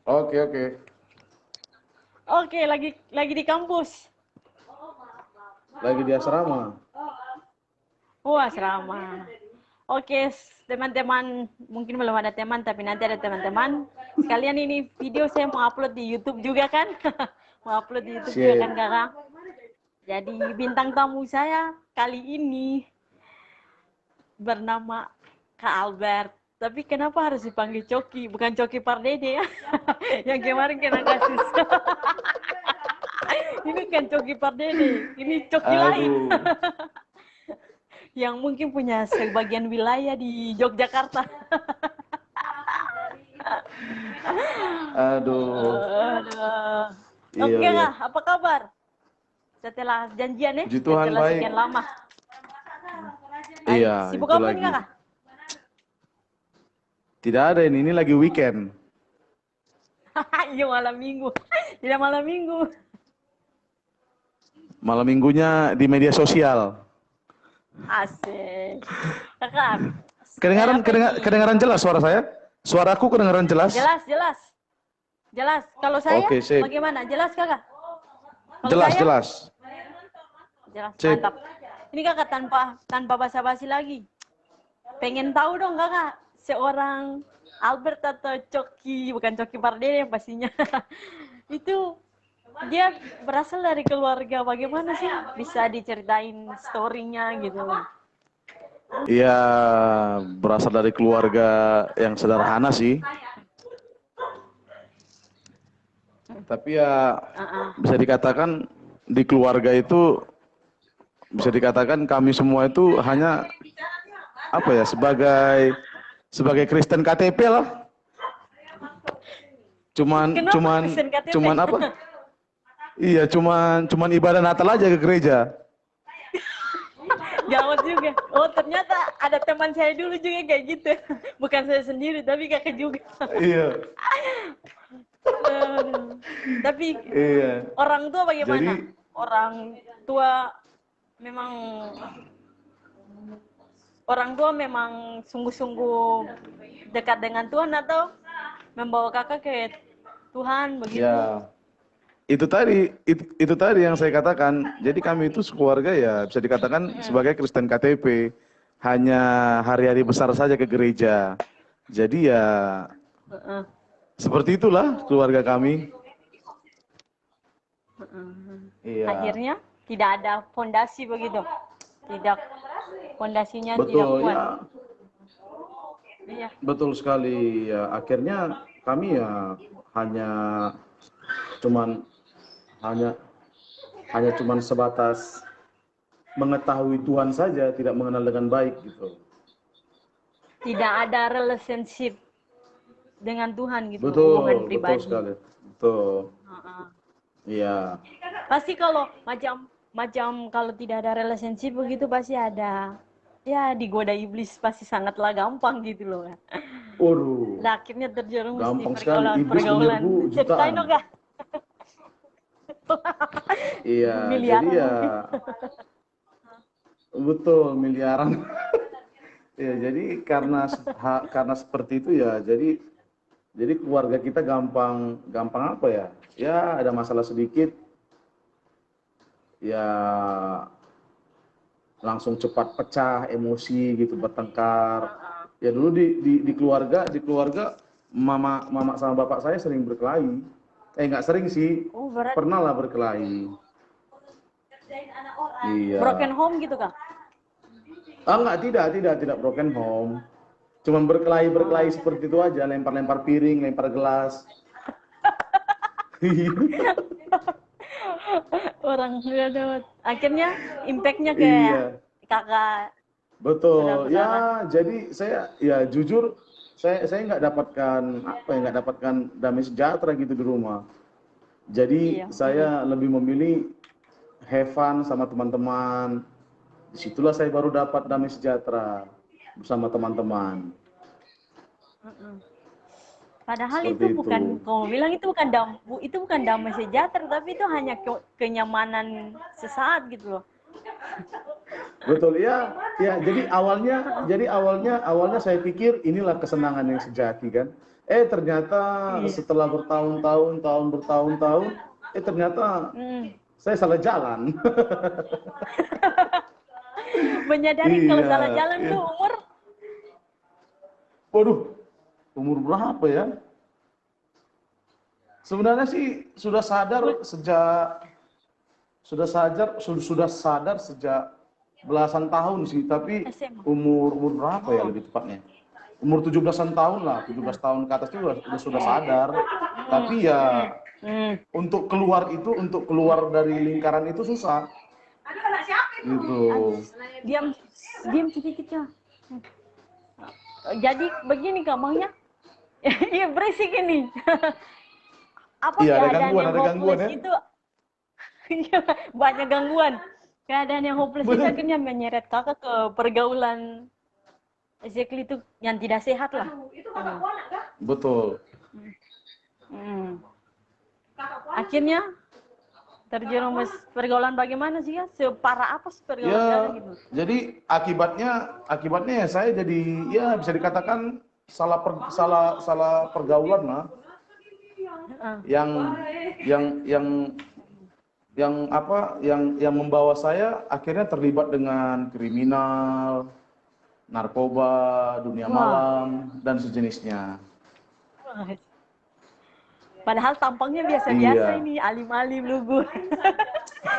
Oke, oke. Oke, lagi di kampus. Lagi di asrama. Oh, asrama. Oke, teman-teman, mungkin belum ada teman, tapi nanti ada teman-teman. Sekalian ini video saya mau upload di YouTube juga kan? Mau upload di YouTube juga kan, Sip. Kakak? Jadi bintang tamu saya kali ini bernama Kak Albert. Tapi kenapa harus dipanggil Coki? Bukan Coki Pardede ya? Yang kemarin kena kasus. Ini kan Coki Pardede, ini Coki lain. Aduh. Yang mungkin punya sebagian wilayah di Yogyakarta. Aduh. Aduh. Iya, Oke iya. Kak, apa kabar? Setelah janjian ya, Puji Tuhan setelah baik. sekian lama. Baik, Iya, sibuk itu apa nih lagi. Kakak? Tidak ada ini lagi weekend. Iya malam minggu. Tidak malam minggu. Malam minggunya di media sosial. Asik. Kakak, Kedengaran apa ini? kedengaran jelas suara saya? Suaraku kedengaran jelas? Jelas, jelas. Jelas. Kalau saya Oke, sip. bagaimana? Jelas Kakak? Kalau Jelas, saya jelas. jelas, Sip. mantap. Ini Kakak tanpa basa-basi lagi. Pengen tahu dong Kakak, seorang Albert atau Coki, bukan Coki Pardede pastinya. Itu dia berasal dari keluarga bagaimana sih? Bisa diceritain story-nya gitu. Iya, berasal dari keluarga yang sederhana sih. Tapi ya bisa dikatakan di keluarga itu bisa dikatakan kami semua itu hanya apa ya sebagai Kristen KTP lah. Cuman Kenapa cuman Kristen KTP? cuman apa? Iya, cuman ibadah Natal aja ke gereja. Gawat juga. Oh ternyata ada teman saya dulu juga kayak gitu. Bukan saya sendiri, tapi kakak juga. Iya. Aduh. Tapi Iya. orang tua bagaimana? Jadi Orang tua memang sungguh-sungguh dekat dengan Tuhan atau membawa kakak ke Tuhan begitu? ya itu tadi yang saya katakan. Jadi kami itu sekeluarga ya bisa dikatakan sebagai Kristen KTP. Hanya hari-hari besar saja ke gereja. Jadi ya seperti itulah keluarga kami. Iya. Akhirnya tidak ada fondasi begitu, tidak fondasinya tidak Betul kuat. ya. Iya. Betul sekali ya. Akhirnya kami ya hanya cuman hanya hanya cuman sebatas mengetahui Tuhan saja, tidak mengenal dengan baik gitu. Tidak ada relationship dengan Tuhan gitu, hubungan Betul, betul pribadi. sekali. Betul. Iya. Pasti kalau macam kalau tidak ada relationship begitu pasti ada ya digoda iblis, pasti sangatlah gampang gitu loh. Waduh, Nah, akhirnya terjerumus di gampang sekali. Iblis pergaulan. menyerbu Ceritain jutaan. dong kak. Iya, jadi Miliaran ya mungkin. betul miliaran. Ya, jadi karena seperti itu ya, jadi keluarga kita gampang gampang apa ya? Ya ada masalah sedikit, ya langsung cepat pecah, emosi gitu, bertengkar. Ya dulu di keluarga mama mama sama bapak saya sering berkelahi. Nggak sering sih, Oh, berat. pernah lah berkelahi. Iya. Broken home gitu kak. Enggak, tidak broken home. Cuman berkelahi seperti itu aja, lempar-lempar piring, lempar gelas. Orang sudah dapat. Akhirnya impactnya ke Iya, kakak, betul. saudara-saudara. Ya, jadi saya ya jujur saya nggak dapatkan apa ya, nggak dapatkan damai sejahtera gitu di rumah. Jadi Iya. saya lebih memilih have fun sama teman-teman. Disitulah saya baru dapat damai sejahtera bersama teman-teman. Padahal Seperti itu itu. bukan, kamu bilang itu bukan damai sejahtera, tapi itu hanya kenyamanan sesaat gitu loh. Betul ya, ya. Jadi awalnya saya pikir inilah kesenangan yang sejati kan. Ternyata Iya. setelah bertahun-tahun, ternyata Mm. saya salah jalan. Menyadari kalau Iya, salah jalan iya. tuh umur Waduh, umur berapa ya? Sebenarnya sih sudah sadar sejak belasan tahun sih, tapi SMA. umur berapa ya Oh. lebih tepatnya? Umur 17-an tahun lah, 17 tahun ke atas itu sudah sadar. Tapi ya Hmm. untuk keluar dari lingkaran itu susah. Gitu. Diam, diam sedikit ya. Jadi begini Kak, maunya? Iya berisik ini. Apa Iya, keadaan yang ada gangguan hopeless ya. itu? Iya, banyak gangguan. Keadaan yang hopeless itu akhirnya menyeret kakak ke pergaulan exactly itu yang tidak sehat lah. Betul. Hmm. Akhirnya terjerumus pergaulan bagaimana sih ya? Separah apa sih pergaulan Ya, kakak gitu? jadi akibatnya ya saya jadi ya bisa dikatakan salah pergaulan lah Heeh. yang membawa saya akhirnya terlibat dengan kriminal, narkoba, dunia Wah. malam dan sejenisnya. Padahal tampangnya biasa-biasa Iya. ini, alim-alim lugu.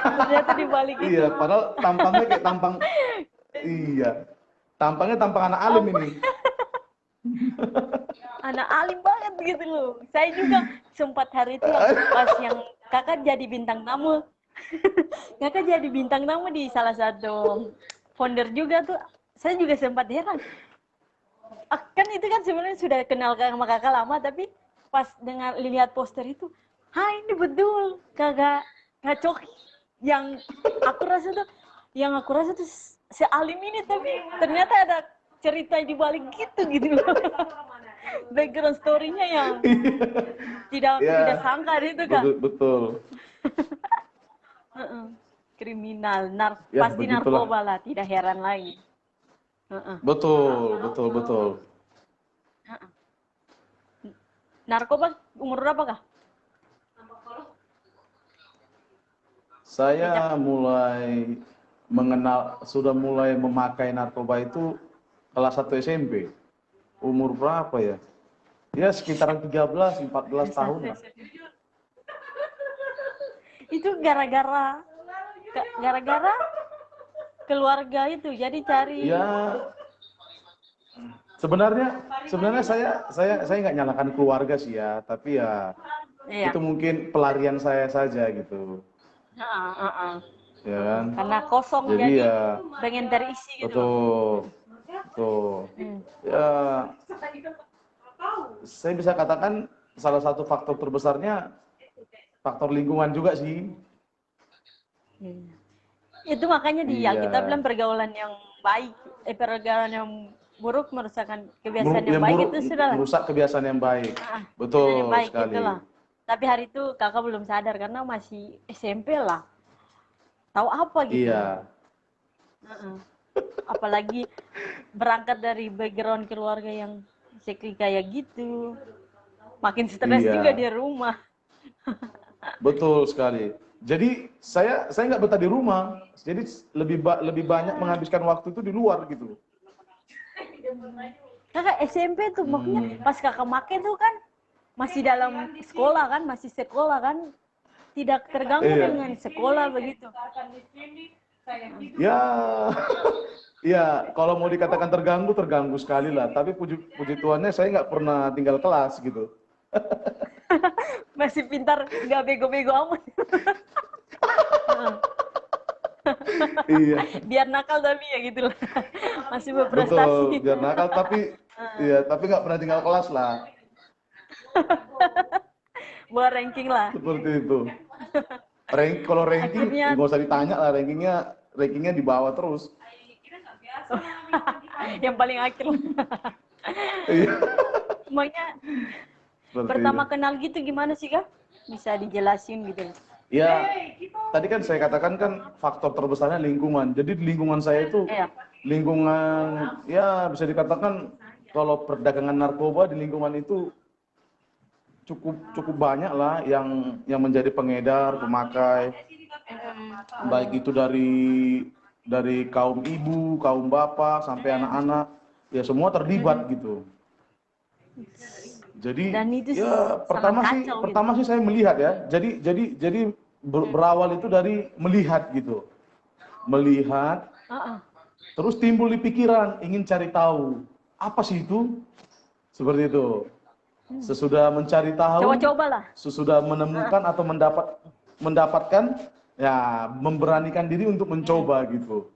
Ternyata di balik itu Iya, padahal tampangnya kayak iya. Tampangnya tampang anak alim ini. anak alim banget gitu loh. Saya juga sempat hari itu yang kakak jadi bintang tamu. Kakak jadi bintang tamu di salah satu founder juga tuh. Saya juga sempat heran. Kan itu kan sebenarnya sudah kenal sama kakak lama, tapi pas dengar lihat poster itu, ini betul kakak Coki yang aku rasa tuh sealim ini, tapi ternyata ada cerita di balik gitu loh. Background story-nya yang tidak Ya, sangka itu kan. betul. Kriminal, Ya, pasti begitulah. narkoba lah, tidak heran lagi. Betul. Narkoba umur berapa kah? Saya sudah mulai memakai narkoba itu kelas 1 SMP. Umur berapa ya? Ya sekitaran 13-14 tahun lah. Itu gara-gara keluarga itu, jadi cari. Ya, sebenarnya saya nggak nyalakan keluarga sih ya, tapi ya Iya. itu mungkin pelarian saya saja gitu. Ya kan? Karena kosong, Jadi jadi ya pengen terisi gitu. betul. Ya, saya bisa katakan salah satu faktor terbesarnya faktor lingkungan juga sih. Itu makanya Iya. kita bilang pergaulan yang baik, pergaulan yang buruk merusakkan kebiasaan yang baik itu sudah lah. Merusak kebiasaan yang baik. Kebiasaan yang Betul baik sekali. itulah. Tapi hari itu kakak belum sadar karena masih SMP lah. Tahu apa gitu. Iya. Apalagi berangkat dari background keluarga yang kayak gitu. Makin stres Iya. juga di rumah. Betul sekali. Jadi saya nggak betah di rumah. Jadi lebih banyak menghabiskan waktu itu di luar gitu. Kakak SMP tuh maksudnya pas kakak make tuh kan masih dalam sekolah kan, masih sekolah kan, tidak terganggu dengan sekolah begitu. Ya, ya kalau mau dikatakan terganggu sekali lah. Tapi puji Tuhannya saya nggak pernah tinggal kelas gitu. Masih pintar, nggak bego-bego amat. Iya. Biar nakal tapi ya gitu lah. Masih berprestasi. Betul, biar nakal tapi nggak pernah tinggal kelas lah. Buat ranking lah. Seperti itu. Kalau ranking nggak usah ditanya lah, rankingnya di bawah terus. Yang paling akhir. Iya. Makanya pertama kenal gitu gimana sih kak? Bisa dijelasin gitu. Ya, tadi kan saya katakan kan faktor terbesarnya lingkungan. Jadi di lingkungan saya itu lingkungan ya bisa dikatakan kalau perdagangan narkoba di lingkungan itu cukup cukup banyak lah yang menjadi pengedar, pemakai, baik itu dari kaum ibu, kaum bapak sampai anak-anak, ya semua terlibat gitu. Jadi Dan itu ya sangat kacau gitu. pertama sih saya melihat ya. Jadi berawal itu dari melihat gitu. Melihat, terus timbul di pikiran ingin cari tahu apa sih itu, seperti itu. Sesudah mencari tahu, Coba-cobalah. sesudah menemukan atau mendapatkan, ya memberanikan diri untuk mencoba gitu.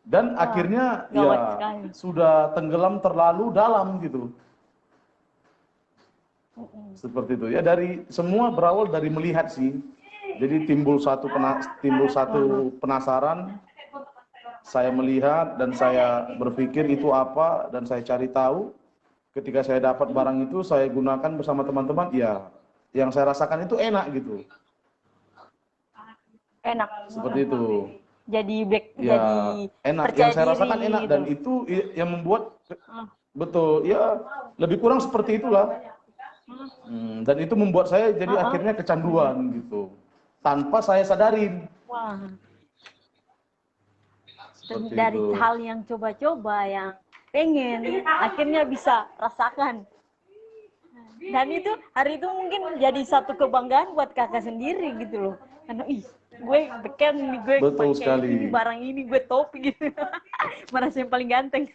Dan akhirnya gawat ya sekali. sudah tenggelam terlalu dalam gitu. Seperti itu ya, dari semua berawal dari melihat sih. Jadi timbul satu penasaran, saya melihat dan saya berpikir itu apa dan saya cari tahu. Ketika saya dapat barang itu saya gunakan bersama teman-teman, ya yang saya rasakan itu enak gitu. Enak. Seperti itu. Jadi Ya, enak. percaya Yang saya diri rasakan enak gitu. dan itu yang membuat betul ya, lebih kurang seperti itulah. Dan itu membuat saya jadi akhirnya kecanduan gitu, tanpa saya sadarin. Wah. Seperti Dari itu. hal yang coba-coba, yang pengen, akhirnya bisa rasakan. Dan itu hari itu mungkin jadi satu kebanggaan buat kakak sendiri gitu loh. Karena gue beken nih, gue Betul pakai sekali. ini barang ini, gue topi gitu. Merasa yang paling ganteng.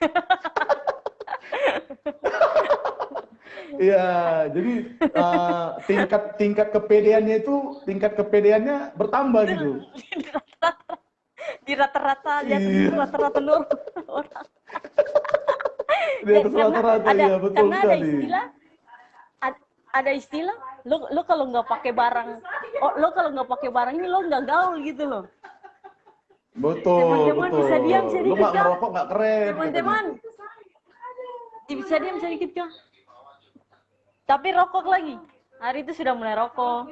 Iya, jadi tingkat kepedeannya bertambah gitu. Di rata-rata normal orang. Di atas rata-rata, ya betul karena sekali. ada istilah lo kalau nggak pakai barang, lo kalau nggak pakai barang ini lo nggak gaul gitu loh. Betul, Teman-teman betul. bisa diam Lu sedikit nggak kah? ngerokok nggak keren. Teman-teman bisa diam sedikit kah? Tapi rokok lagi. Hari itu sudah mulai rokok.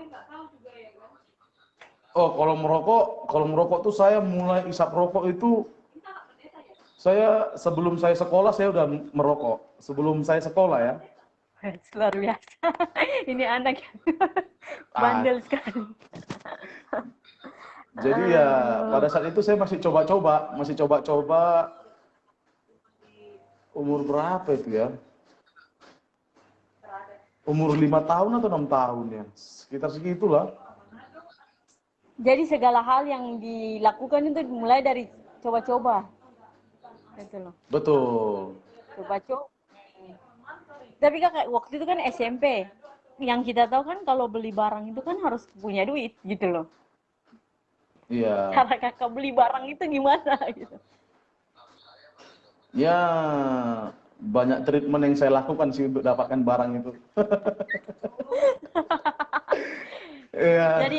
Oh, kalau merokok tuh saya mulai isap rokok itu sebelum saya sekolah saya udah merokok. Sebelum saya sekolah ya. Luar biasa. Ini anak bandel sekali. Jadi ya pada saat itu saya masih coba-coba. Umur berapa itu ya? Umur 5 tahun atau 6 tahun ya, sekitar segitulah. Jadi segala hal yang dilakukan itu mulai dari coba-coba. Gitu loh. Betul. Coba-coba. Tapi kakak waktu itu kan SMP. Yang kita tahu kan kalau beli barang itu kan harus punya duit gitu loh. Iya. Cara kakak beli barang itu gimana gitu? Ya, banyak treatment yang saya lakukan sih untuk dapatkan barang itu. Iya. Jadi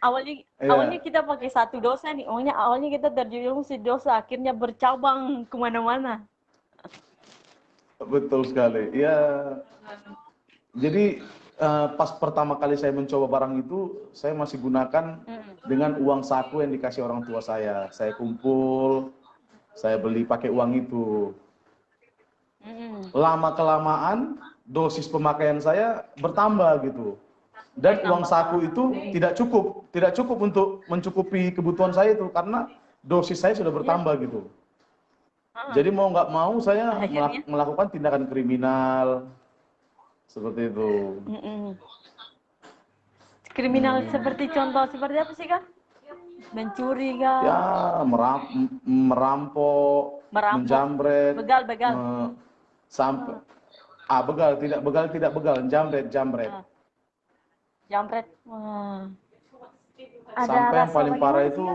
awalnya kita pakai satu dosa nih. Awalnya kita terjerumus di dosa, akhirnya bercabang kemana-mana. Betul sekali. Ya. Jadi pas pertama kali saya mencoba barang itu, saya masih gunakan dengan uang saku yang dikasih orang tua saya. Saya kumpul, saya beli pakai uang itu. Lama-kelamaan dosis pemakaian saya bertambah gitu. Dan uang saku itu tidak cukup untuk mencukupi kebutuhan saya itu, karena dosis saya sudah bertambah gitu. Jadi mau nggak mau saya melakukan tindakan kriminal seperti itu. Kriminal seperti contoh seperti apa sih kak? Mencuri kah? Ya, merampok, menjamret, begal. Sampai tidak begal, jamret. Jamret. Wah. Ada Sampai yang paling parah itu,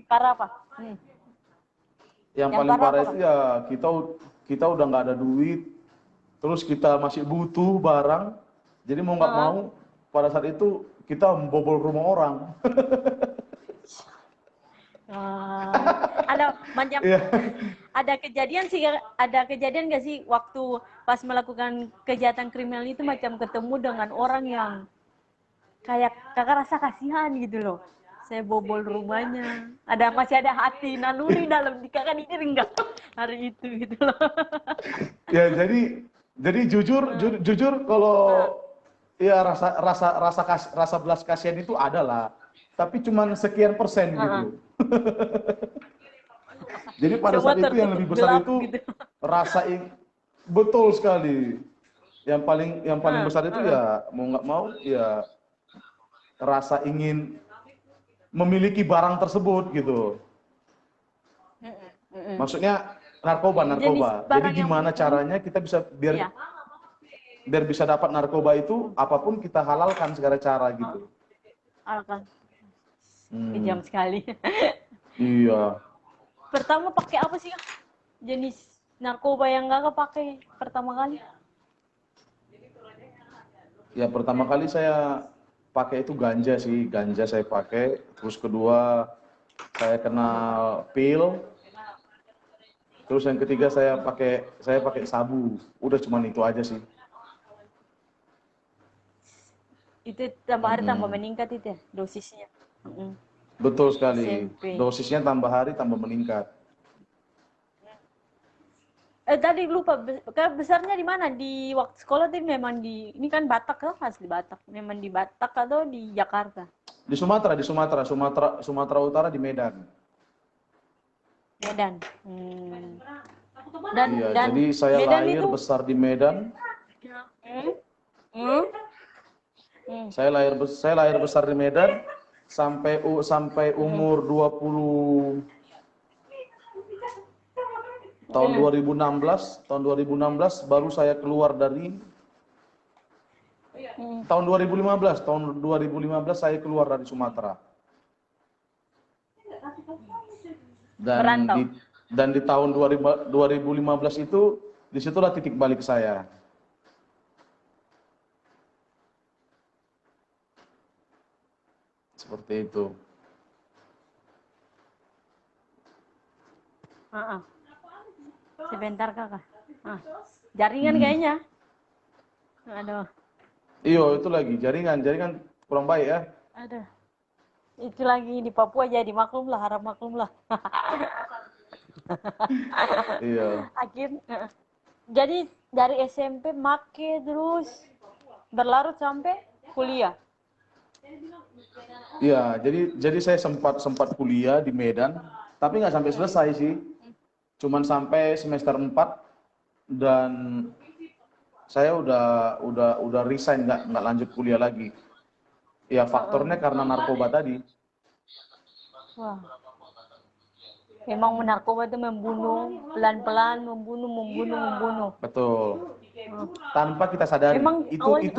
parah apa? Yang paling parah itu ya kita udah nggak ada duit, terus kita masih butuh barang, jadi mau nggak mau pada saat itu kita membobol rumah orang. Ada macam ada kejadian nggak sih waktu pas melakukan kejahatan kriminal itu macam ketemu dengan orang yang kayak kakak rasa kasihan gitu loh, saya bobol rumahnya, masih ada hati naluri dalam di kakak ini enggak hari itu gitu loh. Ya, jadi Jadi jujur kalau ya rasa belas kasihan itu ada lah, tapi cuman sekian persen gitu. Jadi pada Semua saat itu yang tertutup lebih besar gelap itu gitu. rasa betul sekali. Yang paling besar itu ya mau nggak mau ya rasa ingin memiliki barang tersebut gitu. Maksudnya Jenis narkoba. Jadi barang yang gimana caranya kita bisa iya. biar bisa dapat narkoba itu apapun kita halalkan segala cara gitu. Alkan. Hmm, Kejam sekali. iya. Pertama pakai apa sih, Kak? Jenis narkoba yang Kakak pakai pertama kali? Ya pertama kali saya pakai itu ganja sih, ganja saya pakai. Terus kedua saya kenal pil. Terus yang ketiga saya pakai sabu. Udah cuman itu aja sih. Itu tambah hari tambah Mm-mm. meningkat itu ya, dosisnya. Betul sekali. SMP. Dosisnya tambah hari tambah meningkat. Tadi lupa, besarnya di mana? Di waktu sekolah tuh memang ini kan Batak kan, asli Batak. Memang di Batak atau di Jakarta? Sumatera Utara di Medan. Medan. Dan Iya, dan jadi saya Medan lahir itu besar di Medan. hmm? Hmm? Hmm. Saya lahir besar di Medan sampai umur 20 tahun 2016 baru saya keluar dari tahun 2015 saya keluar dari Sumatera. Dan Merantau. di tahun 2015 itu disitulah titik balik saya. Seperti itu. Sebentar Kakak. Jaringan kayaknya. Aduh, Iyo, itu lagi jaringan kurang baik ya. aduh. Itu lagi di Papua jadi maklum lah, harap maklum lah. Iya. Jadi dari SMP make terus berlarut sampai kuliah. Iya, jadi saya sempat kuliah di Medan, tapi nggak sampai selesai sih. Cuman sampai semester 4 dan saya udah resign, nggak lanjut kuliah lagi. Ya faktornya karena narkoba tadi. Wah, memang narkoba itu membunuh pelan-pelan, membunuh. Betul. Tanpa kita sadari. Memang awalnya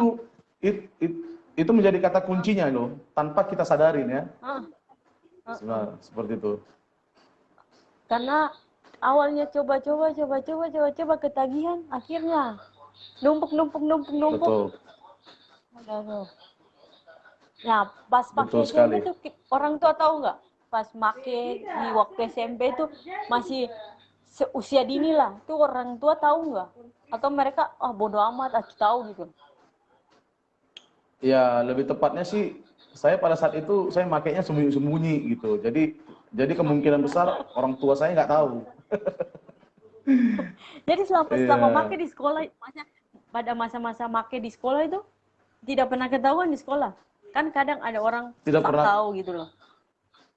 Itu menjadi kata kuncinya loh. Tanpa kita sadarin ya. Seperti itu. karena awalnya coba ketagihan, akhirnya numpuk. Betul. Aduh. Nah, pas Betul pakai SMP sekali. tuh orang tua tahu nggak? Pas make di waktu SMP tuh masih seusia dini lah. Tuh orang tua tahu nggak? Atau mereka bodo amat, aku tahu gitu. Ya, lebih tepatnya sih saya pada saat itu saya makainya sembunyi-sembunyi gitu. Jadi kemungkinan besar orang tua saya nggak tahu. Jadi selama make Iya, di sekolah, pada masa-masa make di sekolah itu tidak pernah ketahuan di sekolah. Kan kadang ada orang tidak tak pernah. tahu gitu loh.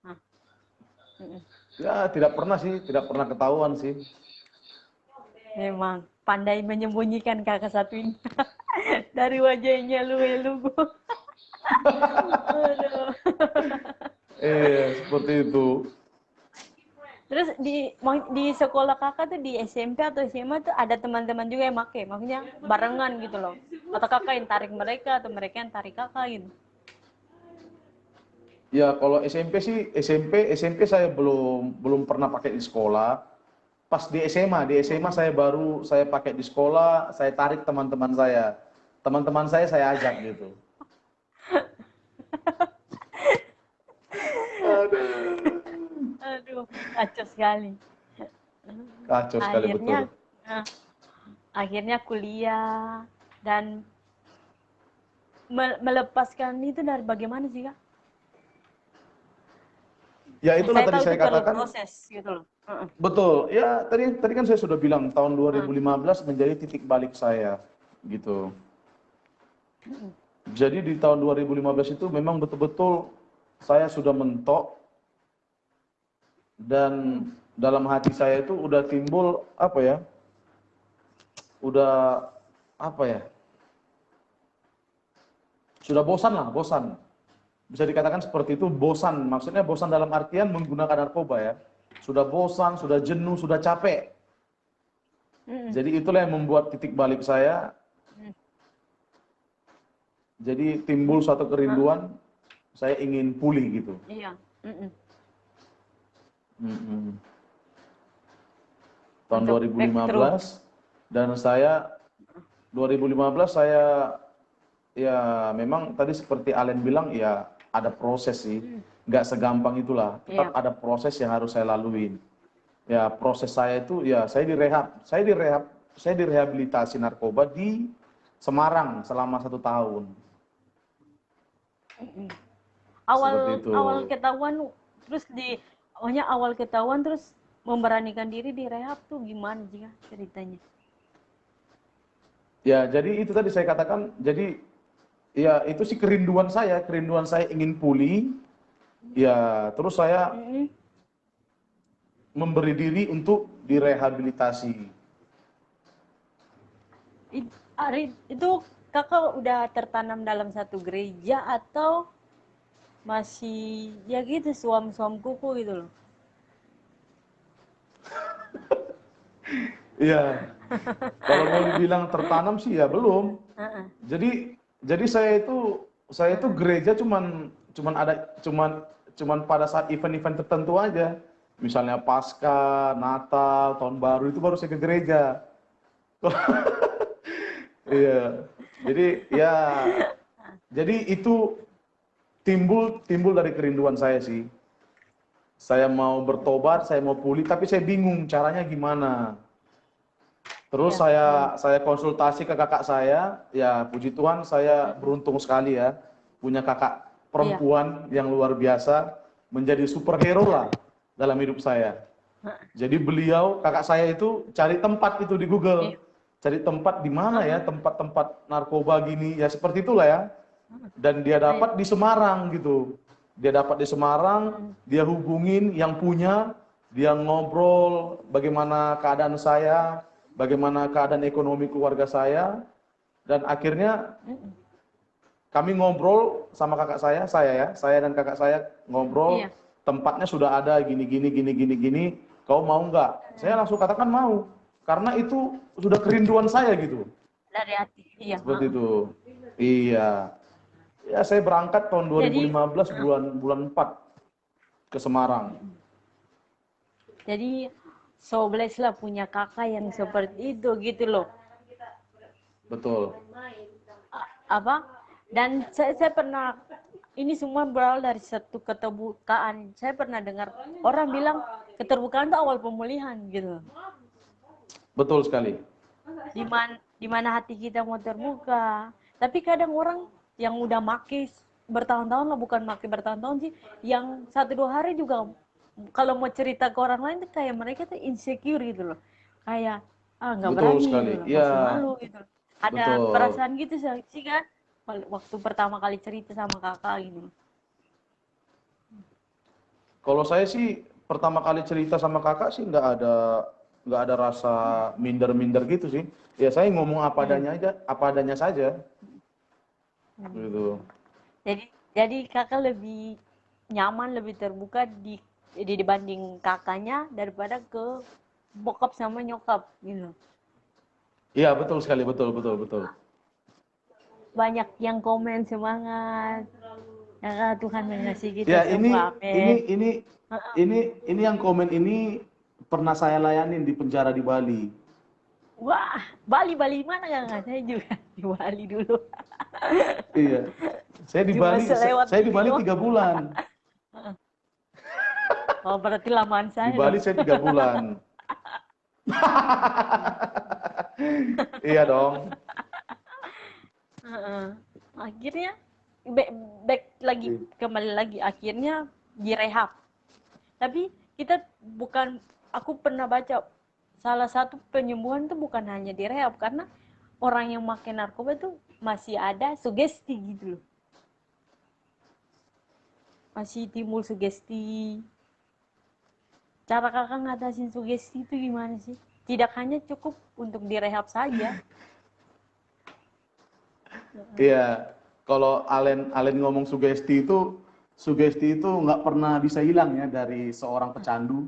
Nah, Ya, tidak pernah ketahuan sih. memang pandai menyembunyikan kakak satu ini. Dari wajahnya lugu. Aduh. Seperti itu. Terus di sekolah kakak tuh di SMP atau SMA tuh ada teman-teman juga yang make, maksudnya barengan gitu loh. Atau kakak yang tarik mereka atau mereka yang tarik kakak gitu. Ya, kalau SMP sih SMP saya belum pernah pakai di sekolah. Pas di SMA saya pakai di sekolah, saya tarik teman-teman saya. Teman-teman saya ajak gitu. Aduh, Aduh, kacau sekali. kacau sekali betul. Akhirnya, eh, akhirnya kuliah dan melepaskan itu dari bagaimana sih kak? Ya itulah Saya tadi tahu itu saya perlu katakan, proses gitu loh. betul. Ya tadi kan saya sudah bilang tahun 2015 menjadi titik balik saya, gitu. Jadi di tahun 2015 itu memang betul-betul saya sudah mentok dan dalam hati saya itu udah timbul apa ya? Udah apa ya? Sudah bosan lah, bosan. Bisa dikatakan seperti itu, bosan. Maksudnya bosan dalam artian menggunakan narkoba ya. Sudah bosan, sudah jenuh, sudah capek. Jadi itulah yang membuat titik balik saya. Jadi timbul suatu kerinduan, saya ingin pulih gitu. Iya. Mm-mm. Tahun Untuk back through. 2015 dan saya 2015 saya ya memang tadi seperti Alen bilang ya ada proses sih, nggak segampang itulah, tetap Iya. ada proses yang harus saya laluin. Ya proses saya itu ya saya direhabilitasi narkoba di Semarang selama 1 tahun. Seperti Awal itu. awal ketahuan terus awal ketahuan terus memberanikan diri di rehab tuh gimana jika ceritanya? Ya jadi itu tadi saya katakan, jadi ya itu sih kerinduan saya ingin pulih. Ya terus saya memberi diri untuk direhabilitasi. Itu kakak udah tertanam dalam satu gereja atau masih ya gitu suam-suam kuku gitu loh? Iya. Kalau mau dibilang tertanam sih ya belum. Jadi saya itu gereja cuman pada saat event-event tertentu aja. Misalnya Paskah, Natal, Tahun Baru itu baru saya ke gereja. Iya. Jadi itu timbul dari kerinduan saya sih. Saya mau bertobat, saya mau pulih, tapi saya bingung caranya gimana. Terus saya konsultasi ke kakak saya, ya puji Tuhan saya beruntung sekali ya, punya kakak perempuan yang luar biasa, menjadi superhero lah dalam hidup saya. Jadi beliau, kakak saya itu cari tempat itu di Google, cari tempat di mana ya, tempat-tempat narkoba gini, ya seperti itulah ya. Dan dia dapat di Semarang gitu. Dia dapat di Semarang, dia hubungin yang punya, dia ngobrol bagaimana keadaan saya, bagaimana keadaan ekonomi keluarga saya, dan akhirnya kami ngobrol sama kakak saya dan kakak saya ngobrol, tempatnya sudah ada gini, kau mau nggak? Saya langsung katakan mau, karena itu sudah kerinduan saya gitu. Dari hati, iya. Seperti itu. Iya. Ya saya berangkat tahun 2015 bulan 4 ke Semarang. Jadi so blessed lah punya kakak yang seperti itu gitu loh. Betul. Apa? Dan saya pernah, ini semua berawal dari satu keterbukaan. Saya pernah dengar orang bilang keterbukaan itu awal pemulihan gitu. Betul sekali. Di mana hati kita mau terbuka. Tapi kadang orang yang udah maki bertahun-tahun lah, bukan maki bertahun-tahun sih, yang 1-2 hari juga kalau mau cerita ke orang lain tuh kayak mereka tuh insecure gitu loh. Kayak nggak Betul berani sekali. gitu loh, Ya, masih malu gitu. Ada betul. perasaan gitu sih kan waktu pertama kali cerita sama kakak gitu. Kalau saya sih pertama kali cerita sama kakak sih nggak ada rasa minder-minder gitu sih. Ya saya ngomong apa adanya saja. Gitu. Jadi kakak lebih nyaman, lebih terbuka dibanding kakaknya daripada ke bokap sama nyokap gitu. Iya betul sekali, betul. Banyak yang komen semangat. Ya, Tuhan mengasih kita Ya semua. Amin. ini yang komen ini pernah saya layanin di penjara di Bali. Wah, Bali mana kan? Saya juga di Bali dulu. Iya. Saya di Cuma Bali, selewat saya di Bali video. 3 bulan. Oh, berarti lamaan Di saya Bali dong. saya 3 bulan. Iya dong. Akhirnya kembali lagi akhirnya direhab. Tapi kita bukan, aku pernah baca salah satu penyembuhan itu bukan hanya direhab, karena orang yang makan narkoba itu masih ada sugesti gitu loh. Masih timbul sugesti. Cara kakak ngatasin sugesti itu gimana sih? Tidak hanya cukup untuk direhab saja. Iya, kalau Alen ngomong sugesti itu nggak pernah bisa hilang ya dari seorang pecandu.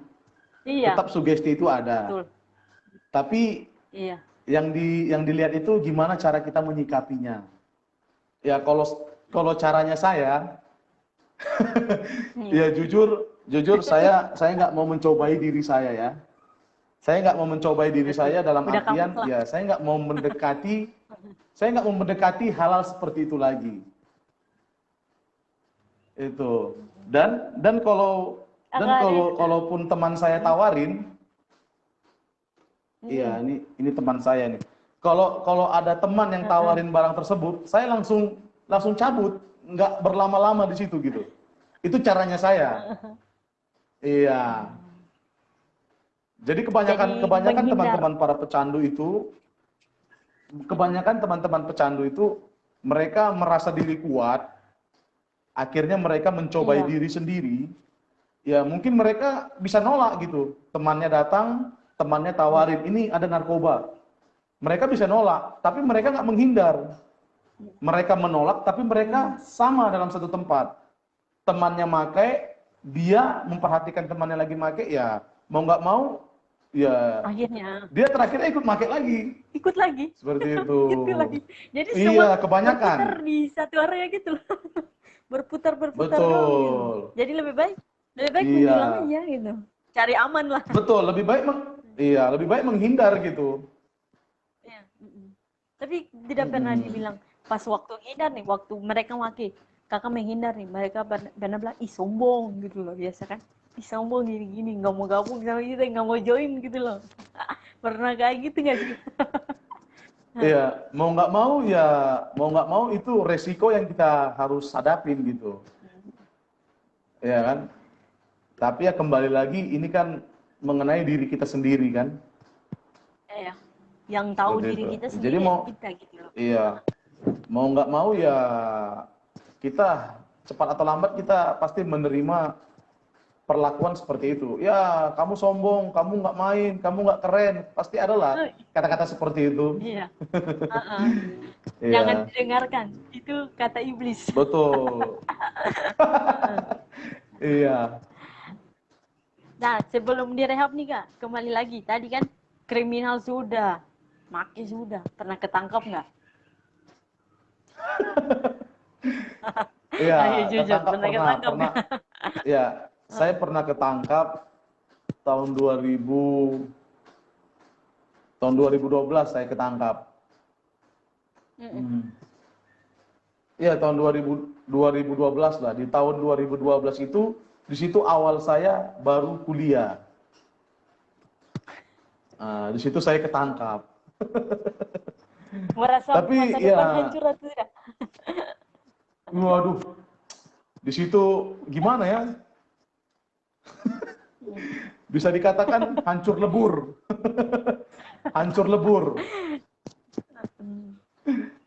Iya, Tetap sugesti itu ada. betul. Tapi Iya. yang dilihat itu gimana cara kita menyikapinya. Ya kalau caranya saya, Iya. ya jujur saya nggak mau mencobai diri saya ya. Saya nggak mau mencobai diri Betul. saya dalam Udah artian kamu lah. ya saya nggak mau mendekati hal-hal seperti itu lagi. Itu. Dan kalaupun teman saya tawarin, iya ini teman saya nih. Kalau ada teman yang tawarin barang tersebut, saya langsung cabut, nggak berlama-lama di situ gitu. Itu caranya saya. Iya. Jadi kebanyakan teman-teman para pecandu itu, kebanyakan teman-teman pecandu itu mereka merasa diri kuat, akhirnya mereka mencobai diri sendiri. Ya mungkin mereka bisa nolak gitu. Temannya datang, temannya tawarin, ini ada narkoba. Mereka bisa nolak, tapi mereka nggak menghindar. Mereka menolak, tapi mereka sama dalam satu tempat. Temannya make, dia memperhatikan temannya lagi make, ya mau nggak mau, ya Akhirnya dia terakhirnya ikut make lagi. ikut lagi. Seperti itu. Itu lagi. Jadi Iya, semua kebanyakan. berputar di satu area gitu loh. Berputar doang gitu. Betul. Jadi lebih baik Iya. menjulang aja gitu. Cari aman lah. Betul, lebih baik menghindar gitu. Iya. Tapi tidak pernah dibilang pas waktu hindar nih, waktu mereka maki, kakak menghindar nih, mereka benar bilang, ih sombong gitu loh, biasa kan, ih sombong gini-gini, nggak mau gabung sama kita, nggak mau join gitu loh. Pernah kayak gitu nggak sih? Iya, mau nggak mau itu resiko yang kita harus hadapin gitu. Ya kan? Tapi ya kembali lagi, ini kan mengenai diri kita sendiri kan. Iya. Yang tahu Seperti diri itu. kita Jadi sendiri kita gitu loh. iya, mau nggak mau ya kita cepat atau lambat kita pasti menerima perlakuan seperti itu. Ya, kamu sombong, kamu nggak main, kamu nggak keren, pasti adalah kata-kata seperti itu. Iya. Iya. Jangan didengarkan, itu kata iblis. Betul. Iya. Nah, sebelum direhab nih kak, kembali lagi, tadi kan kriminal sudah, maki sudah, pernah ketangkap nggak? Iya, Ayo jujur, pernah. Ya, saya pernah ketangkap tahun 2012 saya ketangkap. Iya, tahun 2012 lah. Di tahun 2012 itu, di situ awal saya baru kuliah. Nah, di situ saya ketangkap. Merasa Tapi masa depan hancur atau tidak? Waduh, di situ gimana ya? Bisa dikatakan hancur lebur. Hancur lebur.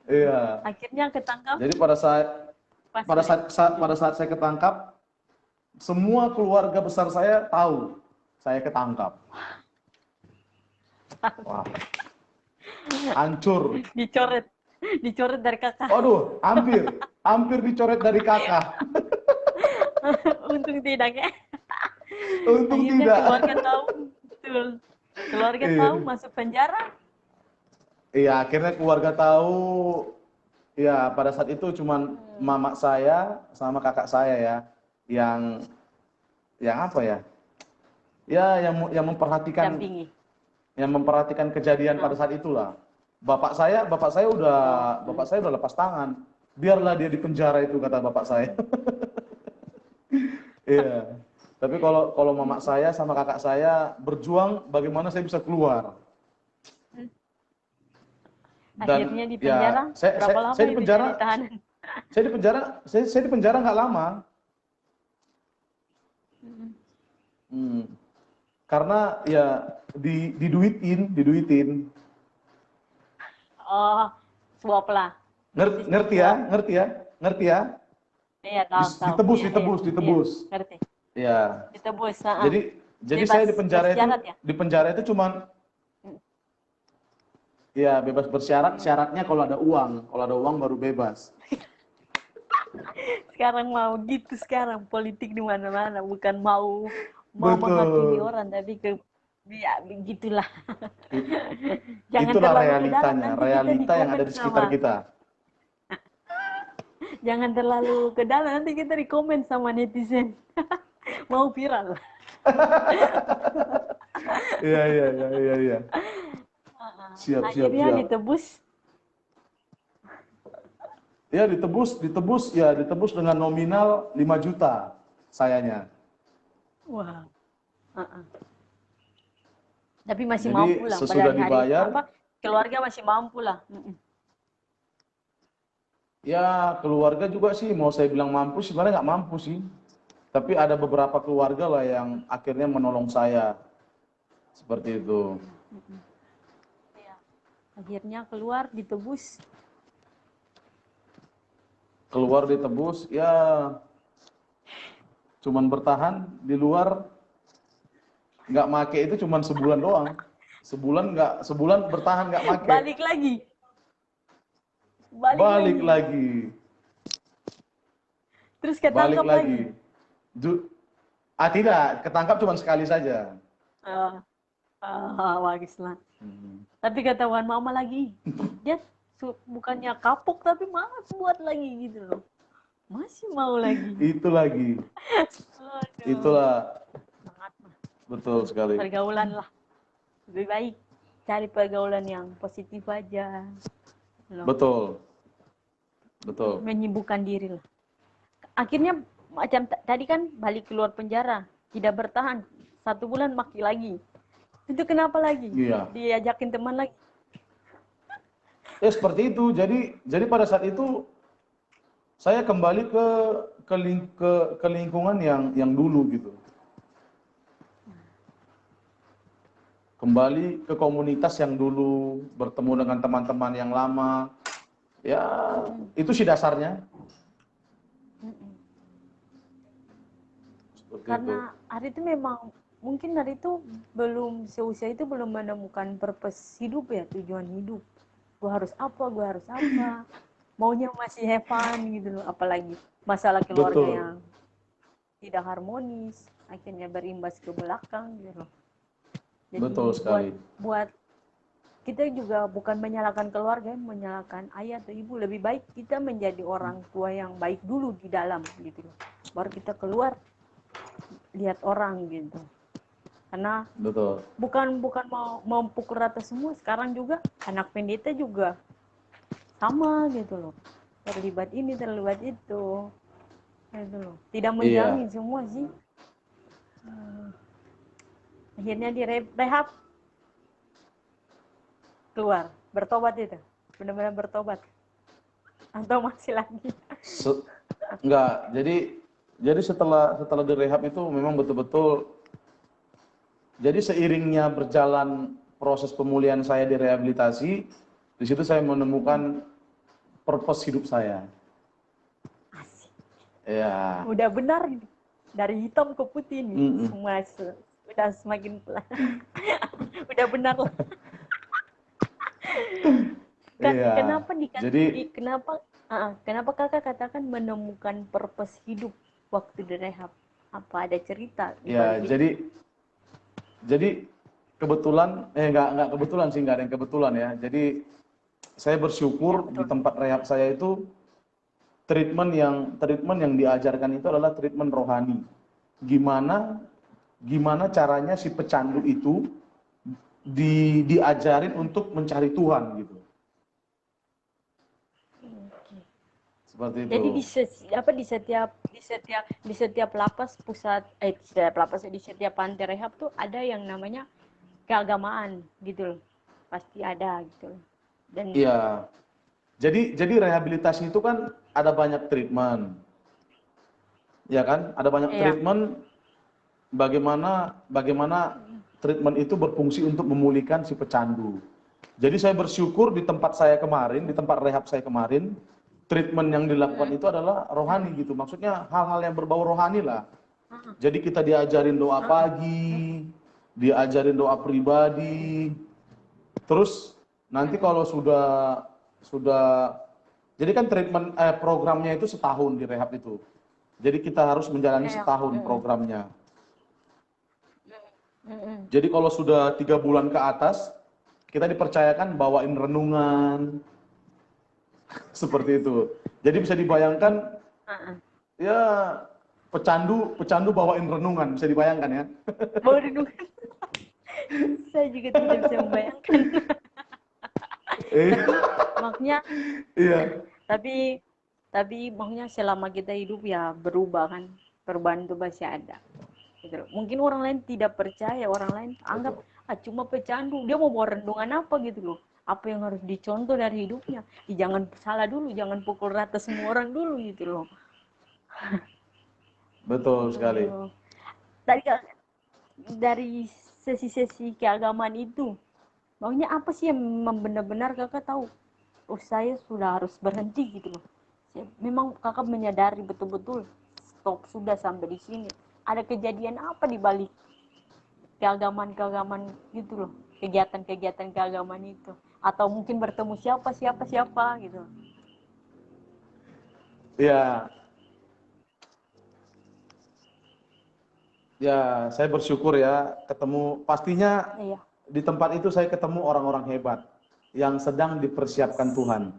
Iya. Akhirnya ketangkap. Jadi pada saat saya ketangkap, semua keluarga besar saya tahu saya ketangkap. Wah. Hancur. Dicoret dari kakak. Waduh, hampir dicoret dari kakak. Untung tidak ya. Untung akhirnya tidak. Keluarga tahu, betul. Keluarga tahu masuk penjara. Iya, akhirnya keluarga tahu. Ya, pada saat itu cuman mama saya sama kakak saya ya, yang apa ya? Ya, yang memperhatikan. Dampingi. Yang memperhatikan kejadian pada saat itulah. Bapak saya udah lepas tangan. Biarlah dia di penjara itu, kata bapak saya. Iya. Tapi kalau mama saya sama kakak saya berjuang bagaimana saya bisa keluar. Akhirnya di penjara. Berapa lama saya di penjara? Tahanan? Saya di penjara nggak lama. Hmm. Karena ya diduitin. Oh, suap lah. Bisnis Ngerti ya, suap. ngerti ya. Iya, tahu, tahu. Iya, iya, iya. Ditebus. Ngerti. Ya. Ditebus, Jadi bebas saya di penjara itu, bersyarat ya? cuman ya bebas bersyarat. Syaratnya kalau ada uang baru bebas. Sekarang mau gitu sekarang politik di mana-mana, bukan mau menghakimi Betul. orang, tapi ya begitulah. It- Jangan Itulah terlalu ke dalam, realitanya, nanti kita di realita yang komen ada di sekitar sama. kita. Jangan terlalu ke dalam, nanti kita di komen sama netizen. Mau viral. Iya. Siap. Akhirnya ditebus. Ya ditebus dengan nominal 5 juta sayanya. Wah. Tapi masih Jadi mampu lah. Pada sesudah hari dibayar, keluarga masih mampu lah. ya keluarga juga sih mau saya bilang mampu, sebenarnya nggak mampu sih. Tapi ada beberapa keluarga lah yang akhirnya menolong saya. Seperti itu. Ya. Akhirnya keluar ditebus. Ya cuman bertahan di luar, nggak make itu cuman sebulan doang. Sebulan bertahan nggak make. Balik lagi. Balik lagi. Terus ketangkap lagi. Tidak, ketangkap cuma sekali saja. Bagus lah. Tapi ketahuan mama lagi. Dia bukannya kapok tapi malas buat lagi gitu loh. Masih mau lagi. Itu lagi. Aduh. Itulah. Sangat. Betul sekali. Pergaulan lah. Lebih baik cari pergaulan yang positif aja. Loh. Betul. Menyibukkan diri lah. Akhirnya macam tadi kan balik keluar penjara, tidak bertahan 1 bulan maki lagi. Itu kenapa lagi? Iya. Diajakin teman lagi. Ya seperti itu. Jadi pada saat itu saya kembali ke lingkungan yang dulu gitu. Kembali ke komunitas yang dulu, bertemu dengan teman-teman yang lama. Ya, itu sih dasarnya. Karena hari itu memang mungkin hari itu belum seusia itu belum menemukan purpose hidup ya, tujuan hidup. Gua harus apa? Maunya masih have fun gitu loh, apalagi masalah keluarga yang tidak harmonis akhirnya berimbas ke belakang gitu loh. Jadi betul sekali. Buat kita juga bukan menyalahkan keluarga, menyalahkan ayah atau ibu. Lebih baik kita menjadi orang tua yang baik dulu di dalam gitu loh. Baru kita keluar lihat orang gitu. Karena betul. bukan mau pukul rata semua. Sekarang juga anak pendeta juga sama gitu loh. Terlibat ini, terlibat itu. Gitu loh. Tidak menjamin semua sih. Akhirnya direhab. Keluar, bertobat itu. Benar-benar bertobat. Atau masih lagi? Enggak, jadi setelah direhab itu memang betul-betul, jadi seiringnya berjalan proses pemulihan saya di rehabilitasi, di situ saya menemukan purpose hidup saya. Asik. Ya. Udah benar ini. Dari hitam ke putih nih. Semua udah semakin pelan. Udah benar lah. Iya. Kenapa kakak katakan menemukan purpose hidup waktu direhab? Apa ada cerita? Ya, jadi kebetulan, nggak kebetulan sih, nggak ada yang kebetulan ya. Jadi saya bersyukur di tempat rehab saya itu treatment yang diajarkan itu adalah treatment rohani. Gimana caranya si pecandu itu diajarin untuk mencari Tuhan gitu. Seperti itu. Jadi di setiap lapas pusat di setiap panti rehab tuh ada yang namanya keagamaan gitu loh. Pasti ada gitu loh. Dan iya. Jadi rehabilitasi itu kan ada banyak treatment. Ya kan? Ada banyak treatment. bagaimana treatment itu berfungsi untuk memulihkan si pecandu. Jadi saya bersyukur di tempat saya kemarin, di tempat rehab saya kemarin, treatment yang dilakukan itu adalah rohani gitu. Maksudnya hal-hal yang berbau rohani lah. Jadi kita diajarin doa pagi, diajarin doa pribadi. Terus nanti kalau sudah jadi kan treatment programnya itu setahun di rehab itu. Jadi kita harus menjalani setahun programnya. Jadi kalau sudah 3 bulan ke atas, kita dipercayakan bawain renungan, seperti itu. Jadi bisa dibayangkan, ya pecandu bawain renungan, bisa dibayangkan ya. Bawa renungan. Saya juga tidak bisa membayangkan. Makanya, Iya. tapi makanya selama kita hidup ya berubah kan, perubahan itu pasti ada. Gitu loh. Mungkin orang lain tidak percaya, orang lain anggap cuma pecandu, dia mau bawa renungan apa gitu loh. Apa yang harus dicontoh dari hidupnya? Jangan salah dulu, jangan pukul rata semua orang dulu gitu loh. Betul sekali. Dari sesi-sesi keagamaan itu, maunya apa sih yang benar-benar kakak tahu? Oh saya sudah harus berhenti gitu loh. Memang kakak menyadari betul-betul stop sudah sampai di sini. Ada kejadian apa di balik keagamaan gitu loh, kegiatan-kegiatan keagamaan itu, atau mungkin bertemu siapa gitu. Ya, ya saya bersyukur ya ketemu, pastinya di tempat itu saya ketemu orang-orang hebat yang sedang dipersiapkan Tuhan.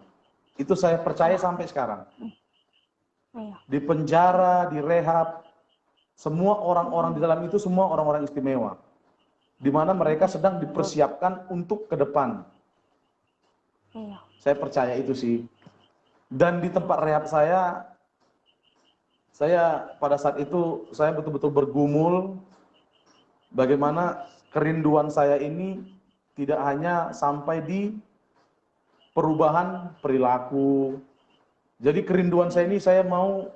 Itu saya percaya sampai sekarang. Di penjara, di rehab, semua orang-orang di dalam itu semua orang-orang istimewa. Di mana mereka sedang dipersiapkan untuk ke depan. Saya percaya itu sih. Dan di tempat rehab saya pada saat itu saya betul-betul bergumul bagaimana kerinduan saya ini tidak hanya sampai di perubahan perilaku. Jadi kerinduan saya ini saya mau,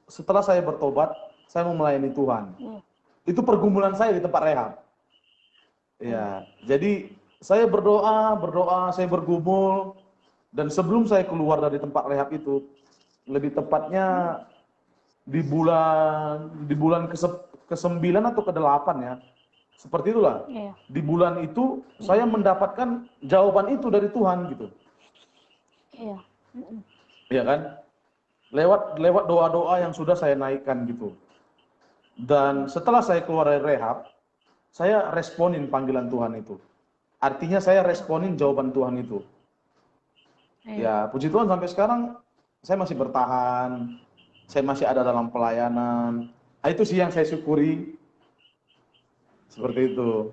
setelah saya bertobat, saya mau melayani Tuhan. Itu pergumulan saya di tempat rehab. Ya, jadi saya berdoa, saya bergumul, dan sebelum saya keluar dari tempat rehab itu, lebih tepatnya di bulan ke-9 atau ke-8 ya, seperti itulah. Di bulan itu saya mendapatkan jawaban itu dari Tuhan gitu. Iya kan? Lewat doa-doa yang sudah saya naikkan gitu. Dan setelah saya keluar dari rehab, saya responin panggilan Tuhan itu. Artinya saya responin jawaban Tuhan itu. Ya, puji Tuhan sampai sekarang saya masih bertahan. Saya masih ada dalam pelayanan. Nah, itu sih yang saya syukuri. Seperti itu.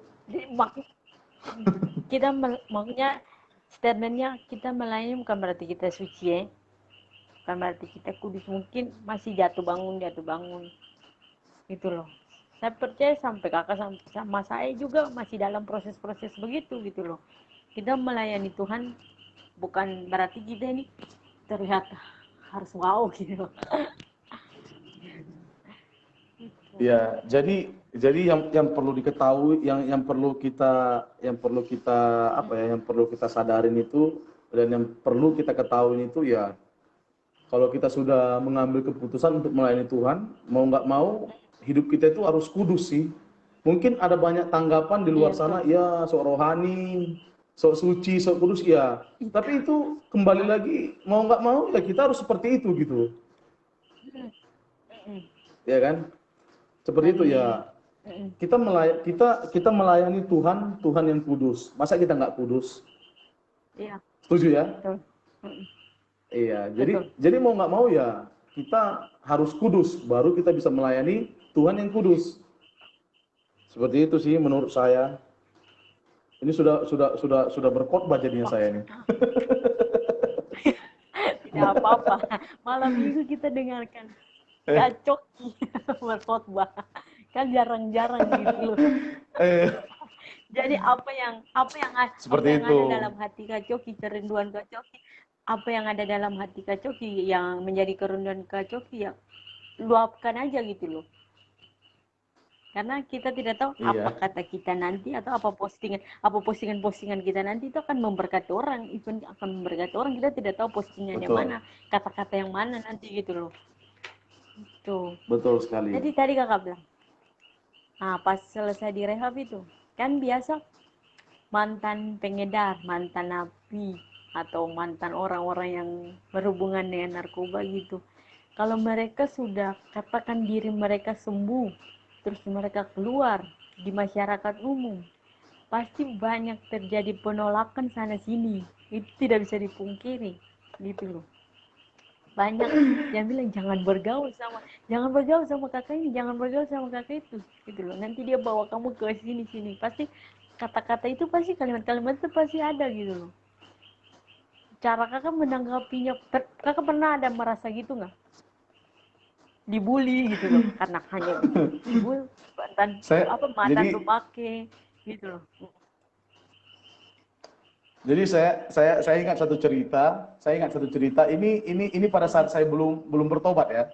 Kita maksudnya statementnya kita melayani bukan berarti kita suci ya. Bukan berarti kita kudus, mungkin masih jatuh bangun. Gitu loh. Saya percaya sampai kakak sama saya juga masih dalam proses-proses begitu gitu loh. Kita melayani Tuhan bukan berarti kita ini terlihat harus wow gitu loh. Ya, jadi yang perlu diketahui, yang perlu kita sadarin itu, dan yang perlu kita ketahui itu ya, kalau kita sudah mengambil keputusan untuk melayani Tuhan, mau nggak mau hidup kita itu harus kudus sih. Mungkin ada banyak tanggapan di luar sana, ya sok rohani, sok suci, sok kudus ya. Tapi itu kembali lagi, mau nggak mau ya kita harus seperti itu gitu. Ya kan? Seperti itu ya. Kita melayani Tuhan yang kudus. Masa kita nggak kudus? Iya. Setuju ya? Betul. Iya. Jadi mau nggak mau ya kita harus kudus, baru kita bisa melayani Tuhan yang kudus. Seperti itu sih menurut saya. Ini sudah berkhotbah jadinya saya ini. Tidak apa-apa. Malam minggu kita dengarkan Kak Coki berkhotbah. Kan jarang-jarang gitu loh. Jadi apa yang ada dalam hati Kak Coki, kerinduan Kak Coki, apa yang ada dalam hati Kak Coki yang menjadi kerinduan Kak Coki ya luapkan aja gitu loh. Karena kita tidak tahu apa Iya, kata kita nanti atau apa postingan kita nanti itu akan memberkati orang, even akan memberkati orang, kita tidak tahu postingan yang betul. mana, kata-kata yang mana nanti gitu loh. Tuh. Betul sekali. Jadi tadi kakak bilang, pas selesai direhab itu, kan biasa mantan pengedar, mantan napi, atau mantan orang-orang yang berhubungan dengan narkoba gitu. Kalau mereka sudah katakan diri mereka sembuh, terus mereka keluar di masyarakat umum, pasti banyak terjadi penolakan sana sini. Itu tidak bisa dipungkiri, gitu loh. Banyak yang bilang jangan bergaul sama kakak ini, jangan bergaul sama kakak itu, gitu loh. Nanti dia bawa kamu ke sini sini. Pasti kata-kata itu, pasti kalimat-kalimat itu pasti ada gitu loh. Cara kakak menanggapinya, kakak pernah ada merasa gitu nggak? Dibully gitu loh, karena hanya ibu mantan Saya mantan jadi pemakai gitu loh. jadi saya ingat satu cerita. Saya ingat satu cerita. Ini pada saat saya belum bertobat ya.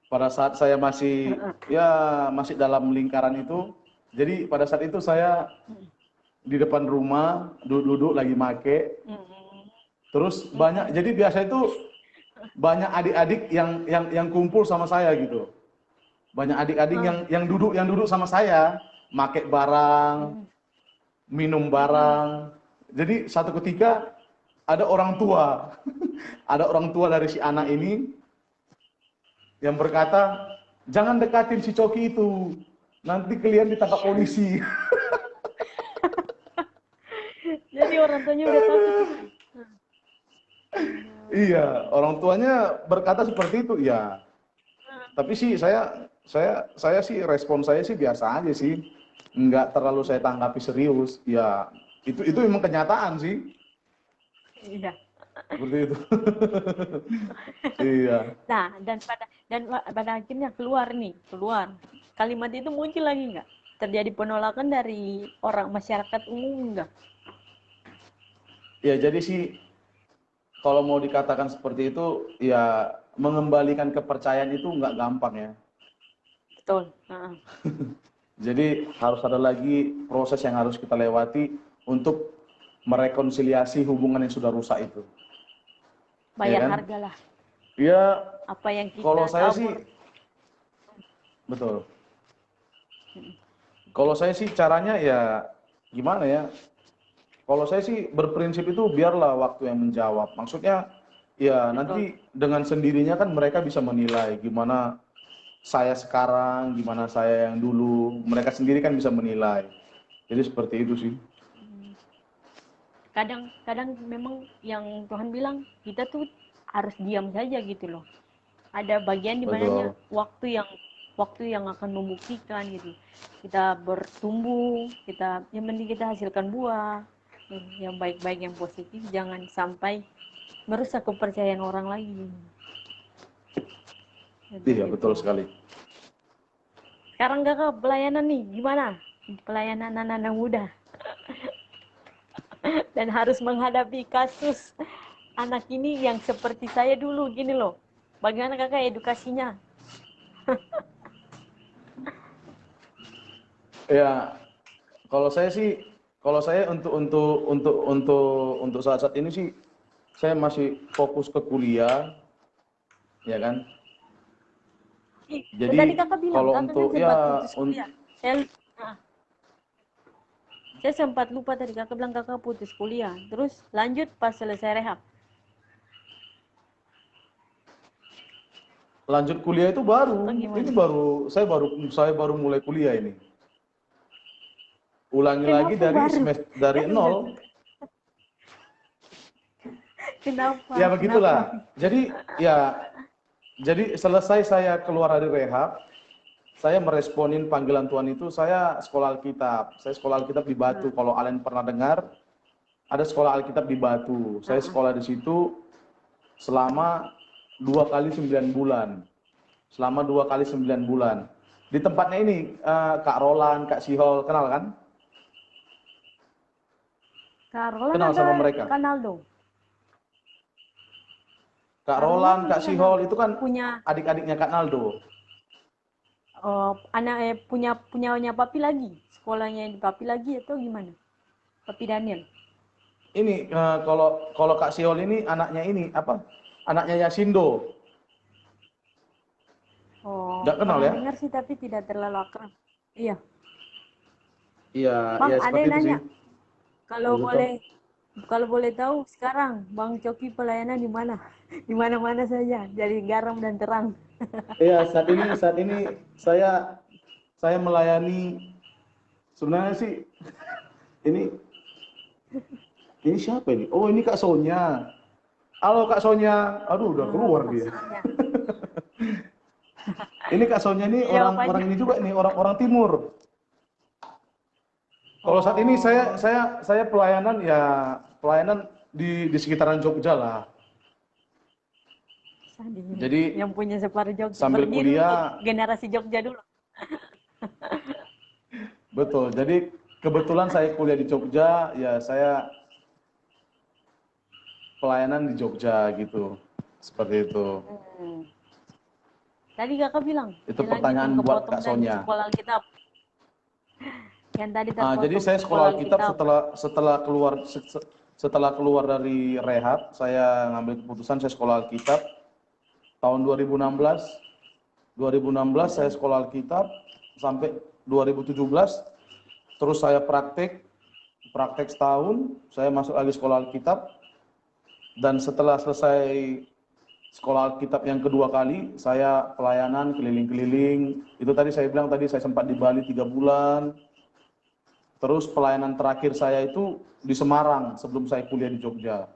Pada saat saya masih ya masih dalam lingkaran itu. Jadi pada saat itu saya di depan rumah duduk lagi make. Terus banyak, jadi biasa itu banyak adik-adik yang kumpul sama saya gitu. Banyak adik-adik yang duduk sama saya, make barang, minum barang. Jadi satu ketika ada orang tua, ada orang tua dari si anak ini yang berkata, jangan dekatin si Coki itu, nanti kalian ditangkap polisi. Jadi orang tuanya udah takut gitu. Iya, orang tuanya berkata seperti itu, ya. Tapi sih saya sih respon saya sih biasa aja sih, nggak terlalu saya tanggapi serius. Ya itu memang kenyataan sih, Iya. seperti itu. Iya, Nah, pada akhirnya keluar. Kalimat itu muncul lagi nggak? Terjadi penolakan dari orang masyarakat umum nggak? ya jadi sih kalau mau dikatakan seperti itu, ya mengembalikan kepercayaan itu nggak gampang ya. Betul. Heeh. Jadi harus ada lagi proses yang harus kita lewati untuk merekonsiliasi hubungan yang sudah rusak itu, ya Bayar kan? harga lah. Ya, Apa yang kalau kita saya sih tabur. betul. Kalau saya sih caranya ya gimana ya? Kalau saya sih berprinsip itu biarlah waktu yang menjawab. Maksudnya ya Betul. nanti dengan sendirinya kan mereka bisa menilai gimana saya sekarang, gimana saya yang dulu. Mereka sendiri kan bisa menilai. Jadi seperti itu sih. Kadang memang yang Tuhan bilang kita tuh harus diam saja gitu loh. Ada bagian di mananya Betul. waktu yang akan membuktikan gitu. Kita bertumbuh, yang penting kita hasilkan buah yang baik-baik, yang positif, jangan sampai merusak kepercayaan orang lagi. Jadi Iya, gitu. betul sekali. Sekarang kakak pelayanan nih, gimana? Pelayanan anak-anak muda. Dan harus menghadapi kasus anak ini yang seperti saya dulu gini loh. Bagaimana kakak edukasinya? Ya, kalau saya untuk saat ini sih saya masih fokus ke kuliah, ya kan. Tadi Jadi kakak bilang kalau kakak kan untuk sempat ya putus kuliah. Saya sempat lupa tadi kakak bilang kakak putus kuliah. Terus lanjut pas selesai rehab. lanjut kuliah itu Atau ini gimana? saya baru mulai kuliah ini. Ulangi lagi Kenapa baru? dari Kan udah. nol. Kenapa? Ya Kenapa? begitulah. Jadi selesai saya keluar dari rehab, saya meresponin panggilan Tuhan itu, saya sekolah Alkitab. Saya sekolah Alkitab di Batu. Kalau kalian pernah dengar, ada sekolah Alkitab di Batu. Saya sekolah di situ selama 2 kali 9 bulan. Selama 2 kali 9 bulan. Di tempatnya ini, Kak Roland, Kak Sihol, kenal kan? Karolan Kenal ada sama mereka. Kanaldo. Kak Karolan Roland, ini Kak Kanaldo. Sihol, itu kan Punya. adik-adiknya Kak Naldo. punyanya papi lagi, sekolahnya di papi lagi atau gimana? Papi Daniel. Ini kalau Kak Siol ini anaknya ini apa? Anaknya Yasindo. Oh, Nggak kenal pernah ya? dengar sih tapi tidak terlalu akrab. Iya, Iya, Bang, iya ada seperti yang itu sih. nanya, kalau Begitu. boleh kalau boleh tahu sekarang Bang Coki pelayanan di mana? Di mana-mana saja, jadi garam dan terang. Iya, saat ini saya melayani sebenarnya sih ini siapa ini? Oh, ini Kak Sonya. Halo Kak Sonya. Aduh, udah keluar dia. Maksudnya. Ini Kak Sonya ini Jawab orang aja. ini juga nih, orang Timur. Kalau saat ini Oh, saya pelayanan di sekitaran Jogja lah. Sandi. Jadi Yang punya separuh Jogja, sambil berdiri untuk kuliah, generasi Jogja dulu. betul. Jadi kebetulan saya kuliah di Jogja, ya saya pelayanan di Jogja gitu. Seperti itu. Hmm. Tadi kakak bilang, Itu lanjut yang pertanyaan buat kepotong Kak tadi Sonya. sekolah Alkitab. Yang tadi Jadi terpotong saya sekolah sekolah Alkitab Alkitab. setelah keluar dari rehab, saya ngambil keputusan saya sekolah Alkitab tahun 2016. 2016 saya sekolah Alkitab sampai 2017, terus saya praktek setahun, saya masuk lagi sekolah Alkitab, dan setelah selesai sekolah Alkitab yang kedua kali, saya pelayanan keliling-keliling. Itu tadi saya bilang tadi saya sempat di Bali 3 bulan. Terus pelayanan terakhir saya itu di Semarang sebelum saya kuliah di Jogja.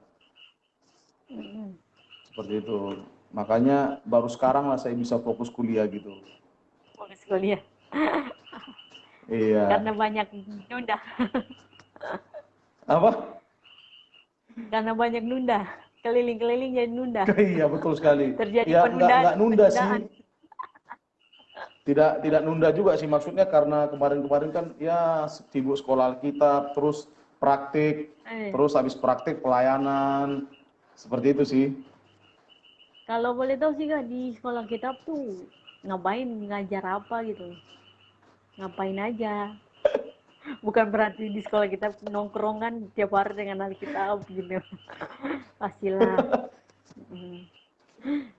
Hmm. Seperti itu. Makanya baru sekarang lah saya bisa fokus kuliah gitu. Fokus kuliah. Iya. Karena banyak nunda. Apa? Karena banyak nunda. Keliling-keliling jadi nunda. Iya betul sekali. Terjadi Ya nggak penundaan, nunda penundaan. sih. Tidak nunda juga sih, maksudnya karena kemarin-kemarin kan ya sibuk sekolah Alkitab, terus praktik, Eh, terus habis praktik pelayanan. Seperti itu sih. Kalau boleh tahu sih kak, di sekolah kita tuh ngapain, ngajar apa gitu? Ngapain aja? Bukan berarti di sekolah kita nongkrong kan tiap hari dengan Alkitab gitu. Pastilah. Hmm.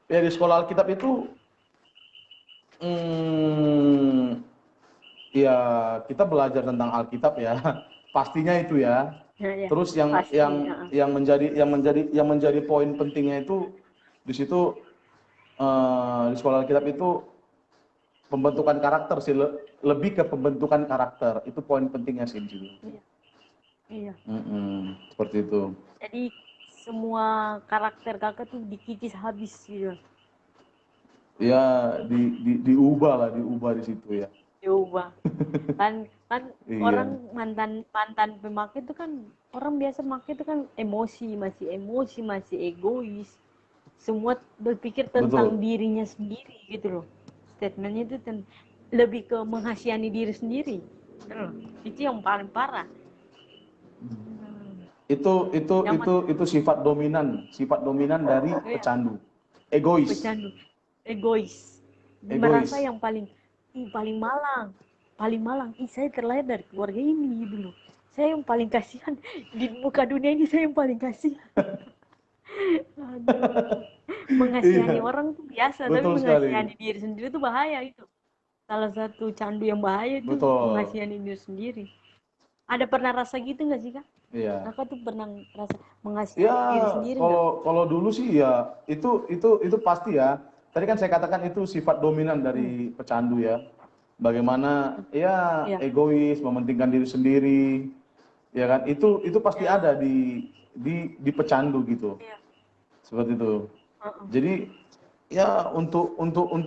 Ya di sekolah Alkitab itu hmm, ya kita belajar tentang Alkitab ya. Pastinya itu ya. Ya, ya, Terus yang pasti. Ya. menjadi poin pentingnya itu di situ, di sekolah Alkitab itu pembentukan karakter sih, lebih ke pembentukan karakter. Itu poin pentingnya sih di situ. Iya. Iya. Seperti itu. Jadi semua karakter kakak tuh dikikis habis gitu. Ya diubah di situ ya. Coba. Kan Iya. orang mantan mantan pemakai itu kan, orang biasa pakai itu kan emosi, masih egois. Semua berpikir tentang Betul. dirinya sendiri gitu loh. Statementnya itu lebih ke menghasihani diri sendiri. Gitu loh. Itu yang paling parah. Hmm. Yang Itu sifat dominan dari ya, pecandu. Egois. pecandu, egois. Merasa Egois. yang paling malang. Ih, saya terlahir dari keluarga ini dulu. Saya yang paling kasihan di muka dunia ini, saya yang paling kasihan. Aduh. Mengasihani Iya, orang tuh biasa, tapi betul sekali. mengasihani diri sendiri tuh bahaya itu. Salah satu candu yang bahaya itu Betul. mengasihani diri sendiri. Ada pernah rasa gitu nggak sih kak? Iya. Kakak tuh pernah rasa Ya, mengasihani diri sendiri nggak? kalau dulu sih ya itu pasti ya. Tadi kan saya katakan itu sifat dominan Hmm. dari pecandu ya. Bagaimana ya Iya, egois, mementingkan diri sendiri, ya kan? Itu pasti iya, ada di pecandu gitu. iya. Seperti itu. Heeh. Jadi ya untuk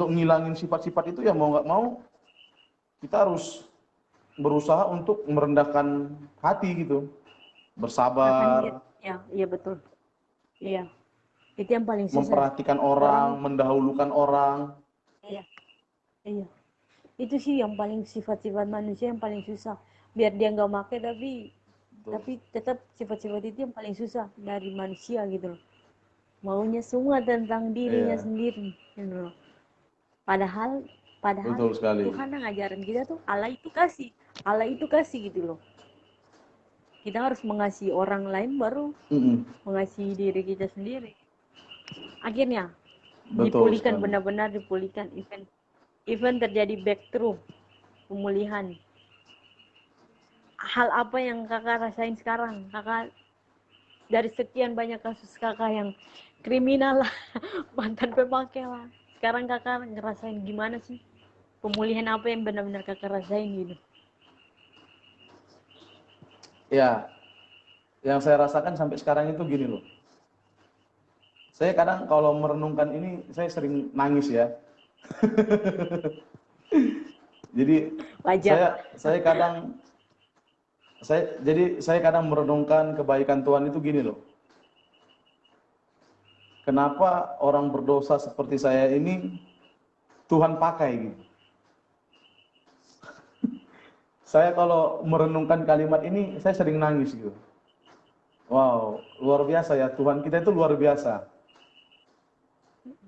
ngilangin sifat-sifat itu ya mau nggak mau kita harus berusaha untuk merendahkan hati gitu, Akan diri. bersabar, Ya, iya betul. Iya, itu yang paling susah. memperhatikan Orang, orang, mendahulukan orang. iya, iya. Itu sih yang paling sifat-sifat manusia yang paling susah. Biar dia nggak make Betul. tapi tetap sifat-sifat itu yang paling susah dari manusia gitu loh. Maunya semua tentang dirinya Iya. sendiri gitu loh. Padahal Padahal Betul sekali. Tuhan yang ngajarin kita tuh Allah itu kasih gitu loh. Kita harus mengasihi orang lain baru Mm-mm. mengasihi diri kita sendiri. Akhirnya Betul dipulihkan, sekali. benar-benar dipulihkan, event terjadi breakthrough, pemulihan. Hal apa yang kakak rasain sekarang? Kakak dari sekian banyak kasus kakak yang kriminal lah, mantan pemakai lah. Sekarang kakak ngerasain gimana sih? Pemulihan apa yang benar-benar kakak rasain gitu? Ya, yang saya rasakan sampai sekarang itu gini loh. Saya kadang kalau merenungkan ini, saya sering nangis ya. Jadi Wajar. saya kadang saya kadang merenungkan kebaikan Tuhan itu gini loh. Kenapa orang berdosa seperti saya ini Tuhan pakai gitu. Saya kalau merenungkan kalimat ini, saya sering nangis gitu. Wow, luar biasa ya, Tuhan kita itu luar biasa.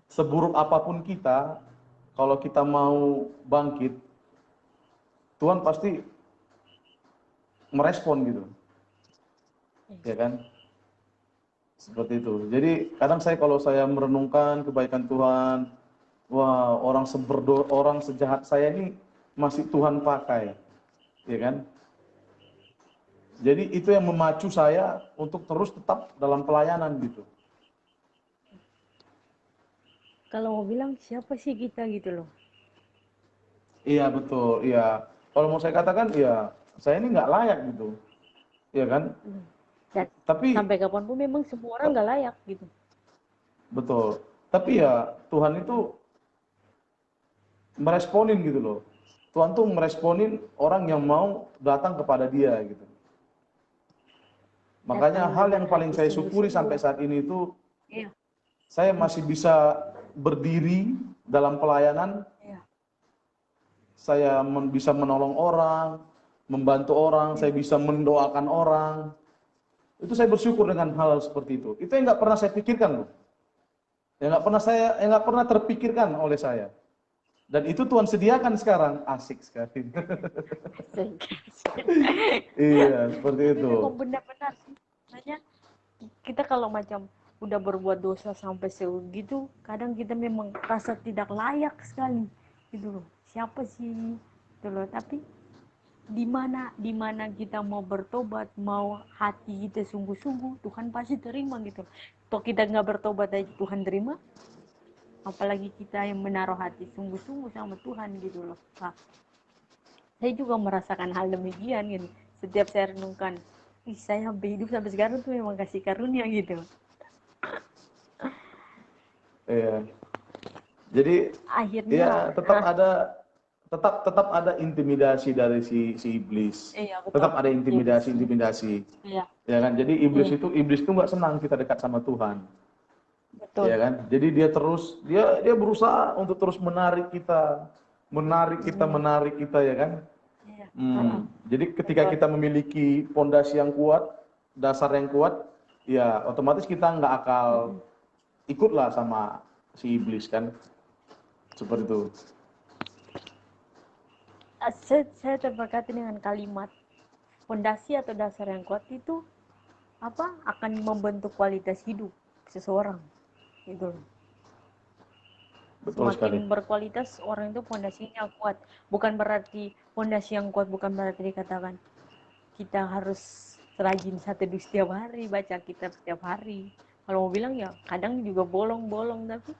Seburuk apapun kita, kalau kita mau bangkit, Tuhan pasti merespon gitu. Ya kan? Seperti itu. Jadi kadang kalau saya merenungkan kebaikan Tuhan, wah, orang sejahat saya ini masih Tuhan pakai. Ya kan? Jadi itu yang memacu saya untuk terus tetap dalam pelayanan gitu. Kalau mau bilang siapa sih kita gitu loh. Iya betul, iya. Kalau mau saya katakan, ya saya ini nggak layak gitu, ya kan? Dan Tapi sampai kapanpun memang semua orang nggak layak gitu. betul. Tapi ya Tuhan itu meresponin gitu loh. Tuhan tuh meresponin orang yang mau datang kepada Dia gitu. Makanya Datang hal dengan yang paling hati saya syukuri sungguh-sungguh. sampai saat ini itu Iya, saya masih bisa berdiri dalam pelayanan. iya, Saya bisa menolong orang, membantu orang, saya iya. bisa mendoakan orang. Itu saya bersyukur dengan hal seperti itu. Itu yang nggak pernah saya pikirkan loh. Yang nggak pernah terpikirkan oleh saya. Dan itu Tuhan sediakan sekarang. Asik sekali. Asik. Iya, seperti Tapi itu. memang benar-benar sih. Makanya kita kalau macam udah berbuat dosa sampai segitu, kadang kita memang rasa tidak layak sekali gitu loh. Siapa sih gitu loh. Tapi di mana kita mau bertobat, mau hati kita sungguh-sungguh, Tuhan pasti terima gitu. Toh kita nggak bertobat aja Tuhan terima, apalagi kita yang menaruh hati sungguh-sungguh sama Tuhan gitu loh. Nah, saya juga merasakan hal demikian gitu. Setiap saya renungkan, saya sampai hidup sampai sekarang tuh memang kasih karunia gitu. Iya. Jadi Akhirnya, ya tetap ada intimidasi dari si iblis. iya betul, Tetap ada iblis. intimidasi. Iya, Ya kan? Jadi iya, iblis itu nggak senang kita dekat sama Tuhan. betul. Ya kan? Jadi dia berusaha untuk terus menarik kita, menarik kita ya kan? Iya, Jadi ketika betul. kita memiliki pondasi yang kuat, dasar yang kuat, ya otomatis kita nggak akal ikutlah sama si iblis kan, seperti itu. Saya terberkati dengan kalimat fondasi atau dasar yang kuat itu apa akan membentuk kualitas hidup seseorang gitu loh. Betul sekali. Semakin berkualitas orang itu fondasinya kuat. Bukan berarti fondasi yang kuat bukan berarti dikatakan kita harus rajin satu setiap hari, baca kitab setiap hari. Kalau mau bilang ya kadang juga bolong-bolong, tapi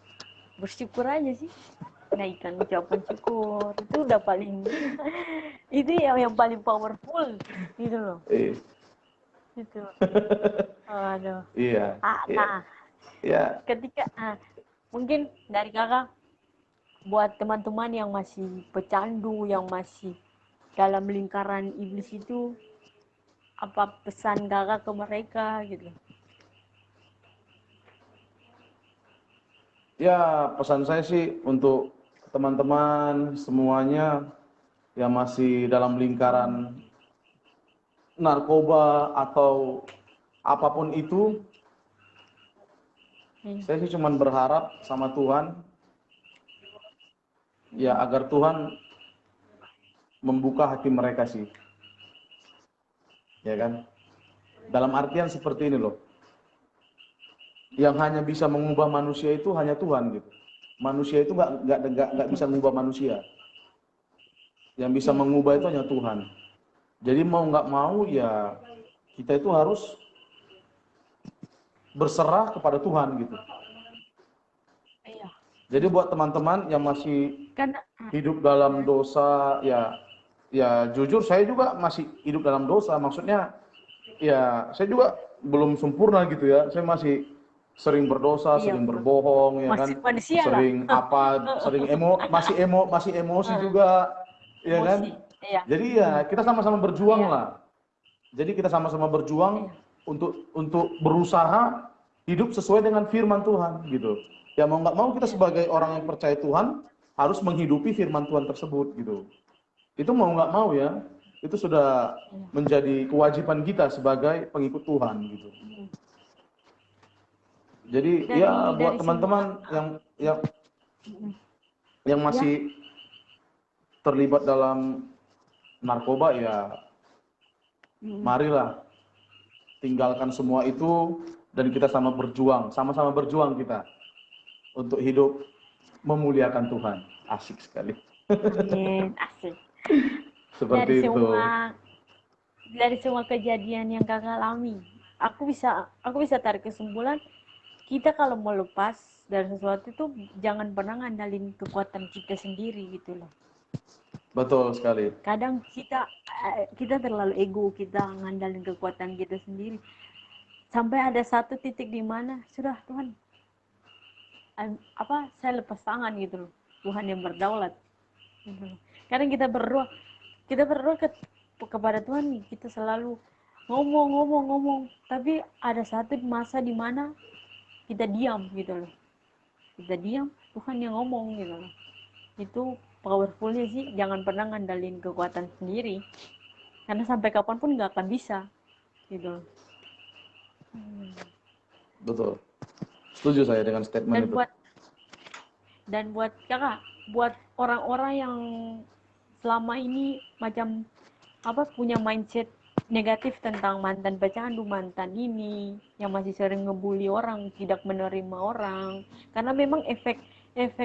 bersyukur aja sih. Naikkan ucapan syukur itu udah paling itu yang paling powerful gitu loh. Eh, Gitu. Aduh. iya, iya, Nah, iya. ketika mungkin dari kakak buat teman-teman yang masih pecandu, yang masih dalam lingkaran iblis itu, apa pesan kakak ke mereka gitu? Ya, pesan saya sih untuk teman-teman semuanya yang masih dalam lingkaran narkoba atau apapun itu, saya sih cuma berharap sama Tuhan, ya agar Tuhan membuka hati mereka sih, ya kan? Dalam artian seperti ini loh, yang hanya bisa mengubah manusia itu hanya Tuhan gitu. Manusia itu nggak bisa mengubah manusia. Yang bisa mengubah itu hanya Tuhan. Jadi mau nggak mau ya kita itu harus berserah kepada Tuhan gitu. Iya. Jadi buat teman-teman yang masih Karena hidup dalam dosa, ya jujur saya juga masih hidup dalam dosa. Maksudnya ya saya juga belum sempurna gitu ya. Saya masih sering berdosa, iya sering betul. berbohong, ya kan? Masih manusia lah. Sering masih emosi juga, ya kan? Emosi. Iya. Jadi ya kita sama-sama berjuang Iya. lah. Jadi kita sama-sama berjuang untuk berusaha hidup sesuai dengan firman Tuhan gitu. Ya mau nggak mau kita sebagai orang yang percaya Tuhan harus menghidupi firman Tuhan tersebut gitu. Itu mau nggak mau ya, itu sudah menjadi kewajiban kita sebagai pengikut Tuhan gitu. Jadi ya buat teman-teman yang masih terlibat dalam narkoba ya marilah tinggalkan semua itu dan kita sama-sama berjuang kita untuk hidup memuliakan Tuhan. Asik sekali. Amin, asik. Seperti itu. Dari semua kejadian yang kakak alami, aku bisa tarik kesimpulan, kita kalau mau lepas dari sesuatu itu jangan pernah ngandalin kekuatan kita sendiri gitu loh. Betul sekali. Kadang kita terlalu ego, kita ngandalin kekuatan kita sendiri. Sampai ada satu titik di mana sudah Tuhan, saya lepas tangan gitu loh. Tuhan yang berdaulat. Gitu loh. Kadang kita berdoa kepada Tuhan nih, kita selalu ngomong, tapi ada satu masa di mana kita diam gitu loh. Kita diam, Tuhan yang ngomong gitu loh. Itu powerfulnya sih, jangan pernah ngandalin kekuatan sendiri, karena sampai kapanpun nggak akan bisa gitu. Betul, setuju saya dengan statement itu. Dan buat kakak, buat orang-orang yang selama ini macam punya mindset negatif tentang mantan pecandu, mantan ini yang masih sering ngebully orang, tidak menerima orang, karena memang efek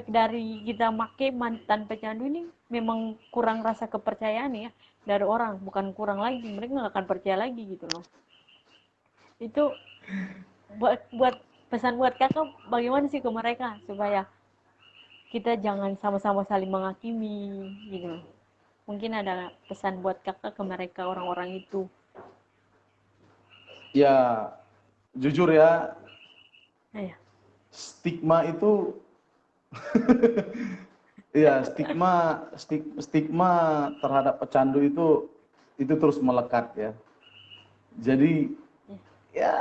dari kita make mantan pecandu ini memang kurang rasa kepercayaan ya dari orang, bukan kurang lagi, mereka nggak akan percaya lagi gitu loh. Itu buat pesan buat kakak, bagaimana sih ke mereka supaya kita jangan sama-sama saling menghakimi gitu. Mungkin ada pesan buat kakak ke mereka, orang-orang itu. Ya jujur ya, stigma itu ya stigma terhadap pecandu itu terus melekat ya. Jadi ya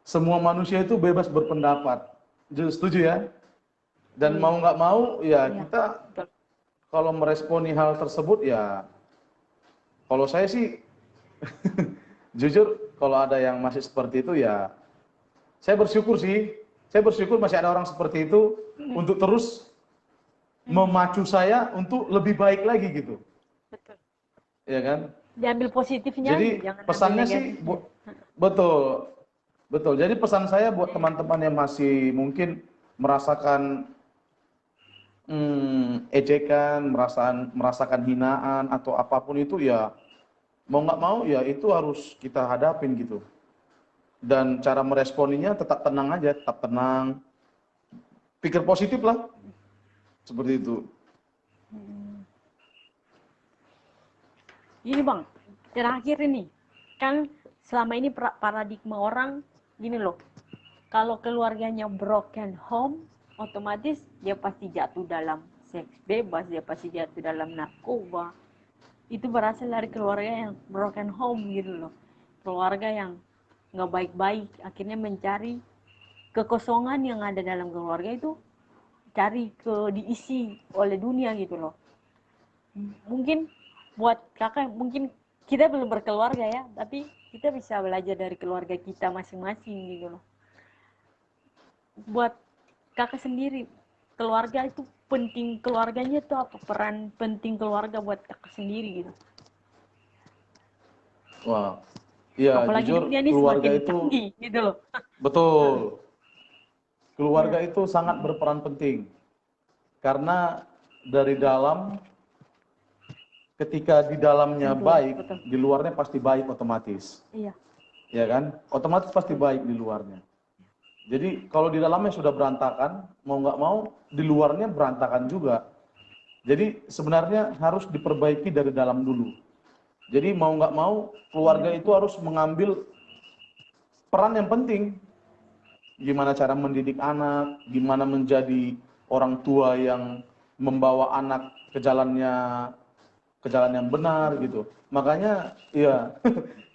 semua manusia itu bebas berpendapat. Setuju ya? Dan mau nggak mau ya kita kalau meresponi hal tersebut ya, kalau saya sih jujur kalau ada yang masih seperti itu ya saya bersyukur sih. Saya bersyukur masih ada orang seperti itu untuk terus memacu saya untuk lebih baik lagi gitu. Betul. Ya kan? Diambil positifnya. Jadi pesannya sih betul. Jadi pesan saya buat teman-teman yang masih mungkin merasakan ejekan, merasakan hinaan atau apapun itu ya mau nggak mau ya itu harus kita hadapin gitu. Dan cara meresponinya tetap tenang aja, tetap tenang, pikir positif lah, seperti itu. Ini bang, terakhir ini kan selama ini paradigma orang gini loh, kalau keluarganya broken home, otomatis dia pasti jatuh dalam seks bebas, dia pasti jatuh dalam narkoba. Itu berasal dari keluarga yang broken home gitu loh, keluarga yang nggak baik-baik, akhirnya mencari kekosongan yang ada dalam keluarga itu, diisi oleh dunia gitu loh. Mungkin buat kakak, mungkin kita belum berkeluarga ya, tapi kita bisa belajar dari keluarga kita masing-masing gitu loh. Buat kakak sendiri, keluarga itu penting keluarganya tuh apa, peran penting keluarga buat kakak sendiri gitu. Wah, ya Apalagi jujur dunia ini keluarga semakin itu canggih gitu loh. betul. Keluarga Ya, itu sangat berperan penting karena dari dalam ketika di dalamnya betul, baik, betul. di luarnya pasti baik otomatis. Iya, Ya kan? Otomatis pasti betul. baik di luarnya. Jadi kalau di dalamnya sudah berantakan, mau nggak mau di luarnya berantakan juga. Jadi sebenarnya harus diperbaiki dari dalam dulu. Jadi mau nggak mau Iya, keluarga itu betul. harus mengambil peran yang penting. Gimana cara mendidik anak, gimana menjadi orang tua yang membawa anak ke jalan yang benar gitu. Makanya ya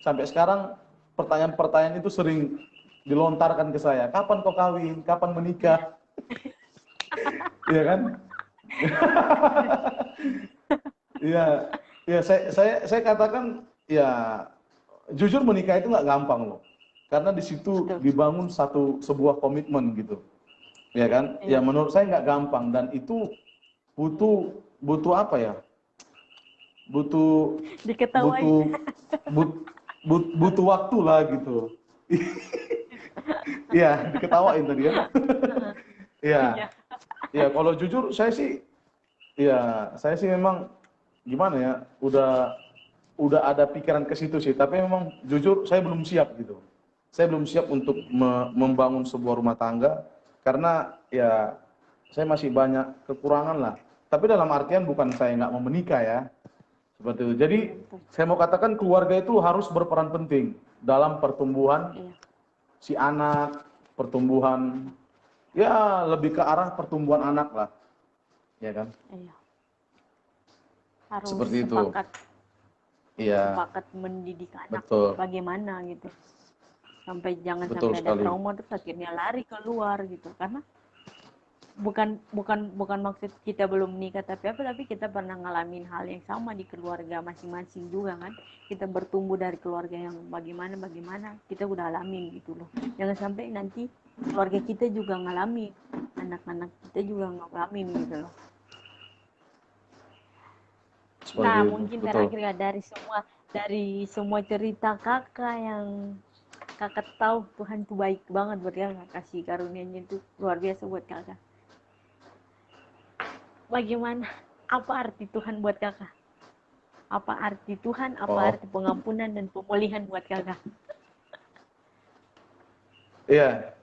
sampai sekarang pertanyaan-pertanyaan itu sering dilontarkan ke saya. Kapan kau kawin? Kapan Iya, menikah? Iya kan? Iya, ya saya katakan ya jujur menikah itu nggak gampang loh. Karena di situ betul. dibangun sebuah komitmen gitu. Ya kan? Ya Iya, menurut saya nggak gampang dan itu butuh butuh apa ya? Butuh diketawain. butuh but, butuh waktu lah gitu. Iya, diketawain tadi ya. Iya, Iya, ya kalau jujur saya sih memang gimana ya, udah ada pikiran ke situ sih, tapi memang jujur saya belum siap gitu. Saya belum siap untuk membangun sebuah rumah tangga karena ya saya masih banyak kekurangan lah. Tapi dalam artian bukan saya nggak mau menikah ya, seperti itu. Jadi iya, betul. saya mau katakan keluarga itu harus berperan penting dalam pertumbuhan Iya, si anak, pertumbuhan ya lebih ke arah pertumbuhan anak lah, ya kan? iya. Harus Seperti itu. sepakat, Iya, sepakat mendidik anak betul. bagaimana gitu. Jangan Betul sampai ada sekali. trauma terus akhirnya lari keluar gitu. Karena bukan maksud kita belum menikah tapi kita pernah ngalamin hal yang sama di keluarga masing-masing juga kan. Kita bertumbuh dari keluarga yang bagaimana kita udah alamin gitu loh. Jangan sampai nanti keluarga kita juga ngalamin, anak-anak kita juga ngalamin gitu loh. Seperti Nah, itu. mungkin Betul. terakhir ya, dari semua cerita kakak yang kakak tahu, Tuhan tuh baik banget buat kakak, kasih karunia-Nya itu luar biasa buat kakak. Bagaimana, apa arti Tuhan buat kakak? Apa arti Tuhan, apa Oh, arti pengampunan dan pemulihan buat kakak? iya.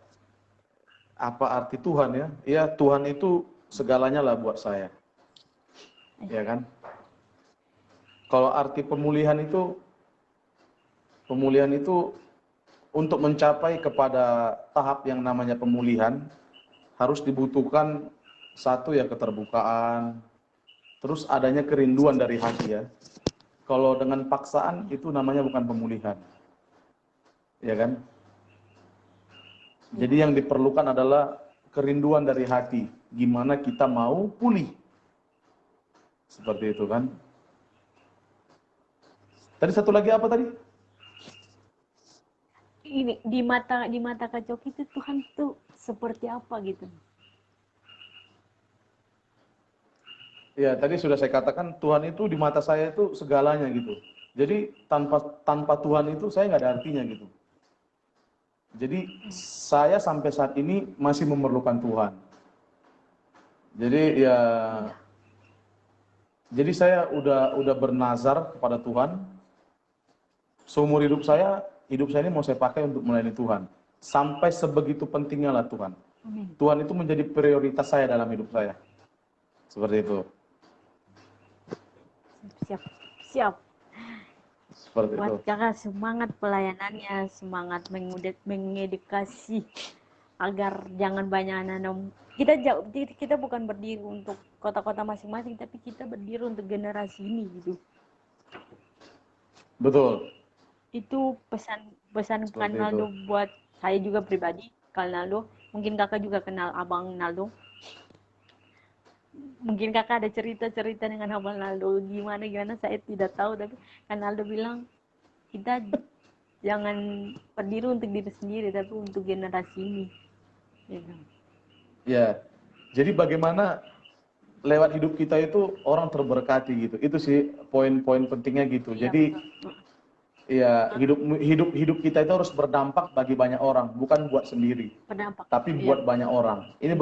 Apa arti Tuhan ya? Iya, Tuhan itu segalanya lah buat saya. Ya kan? Kalau arti pemulihan itu untuk mencapai kepada tahap yang namanya pemulihan harus dibutuhkan satu ya keterbukaan, terus adanya kerinduan dari hati ya. Kalau dengan paksaan itu namanya bukan pemulihan, ya kan? Iya, Jadi yang diperlukan adalah kerinduan dari hati, gimana kita mau pulih, seperti itu kan? Tadi satu lagi apa tadi? ini di mata Kak Coki itu Tuhan tuh seperti apa gitu? Ya, tadi sudah saya katakan Tuhan itu di mata saya itu segalanya gitu. Jadi tanpa tanpa Tuhan itu saya nggak ada artinya gitu. Jadi saya sampai saat ini masih memerlukan Tuhan. Jadi ya, Iya, jadi saya udah bernazar kepada Tuhan. Seumur hidup saya ini mau saya pakai untuk melayani Tuhan. Sampai sebegitu pentingnya lah Tuhan. amin. Tuhan itu menjadi prioritas saya dalam hidup saya. Seperti itu. Siap, siap. Seperti itu. Buat kakak semangat pelayanannya, semangat mengedukasi agar jangan banyak nanam. Kita bukan berdiri untuk kota-kota masing-masing, tapi kita berdiri untuk generasi ini gitu. Betul. Itu pesan Seperti itu. Naldo buat saya juga pribadi. Naldo, mungkin kakak juga kenal abang Naldo. Mungkin kakak ada cerita-cerita dengan abang Naldo gimana saya tidak tahu, tapi Naldo bilang kita jangan berdiri untuk diri sendiri tapi untuk generasi ini gitu. Ya. Jadi bagaimana lewat hidup kita itu orang terberkati gitu. Itu sih poin-poin pentingnya gitu. Iya, Jadi betul. ya hidup kita itu harus berdampak bagi banyak orang, bukan buat sendiri, Berdampak. tapi Iya, buat banyak orang. Ini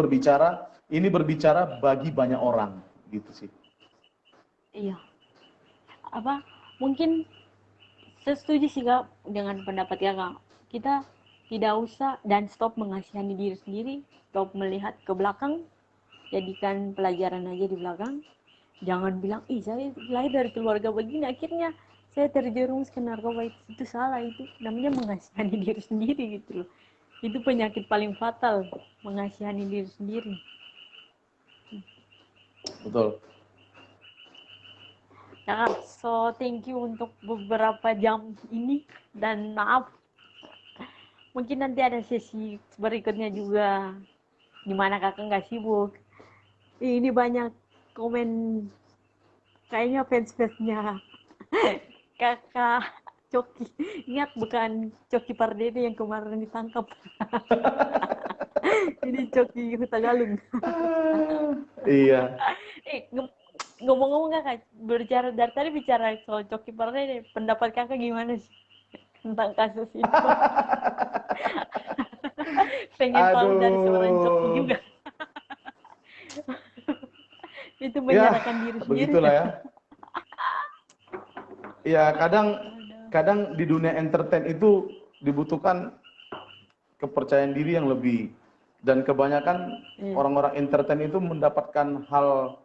berbicara bagi banyak orang gitu sih. iya. Apa? Mungkin saya setuju sih Kak dengan pendapat Kakak. Kita tidak usah dan stop mengasihani diri sendiri, stop melihat ke belakang, jadikan pelajaran aja di belakang. Jangan bilang, ih saya lahir dari keluarga begini, akhirnya saya terjerumus ke narkoba, itu salah, itu namanya mengasihani diri sendiri gitu loh. Itu penyakit paling fatal, mengasihani diri sendiri. Betul. Ya, so thank you untuk beberapa jam ini dan maaf mungkin nanti ada sesi berikutnya juga di mana kakak nggak sibuk. Ini banyak komen kayaknya fans-fansnya kakak Coki. Ingat bukan Coki Pardede yang kemarin ditangkap. Ini Coki Huta Galung. Iya. Ngomong-ngomong kakak, berbicara dari tadi bicara soal Coki Pardede, pendapat kakak gimana sih tentang kasus ini? Pengen tahu dari seorang Coki Aduh. juga. Itu Ya, menyerahkan diri sendiri. begitulah ya. Ya, kadang di dunia entertain itu dibutuhkan kepercayaan diri yang lebih, dan kebanyakan Iya. orang-orang entertain itu mendapatkan hal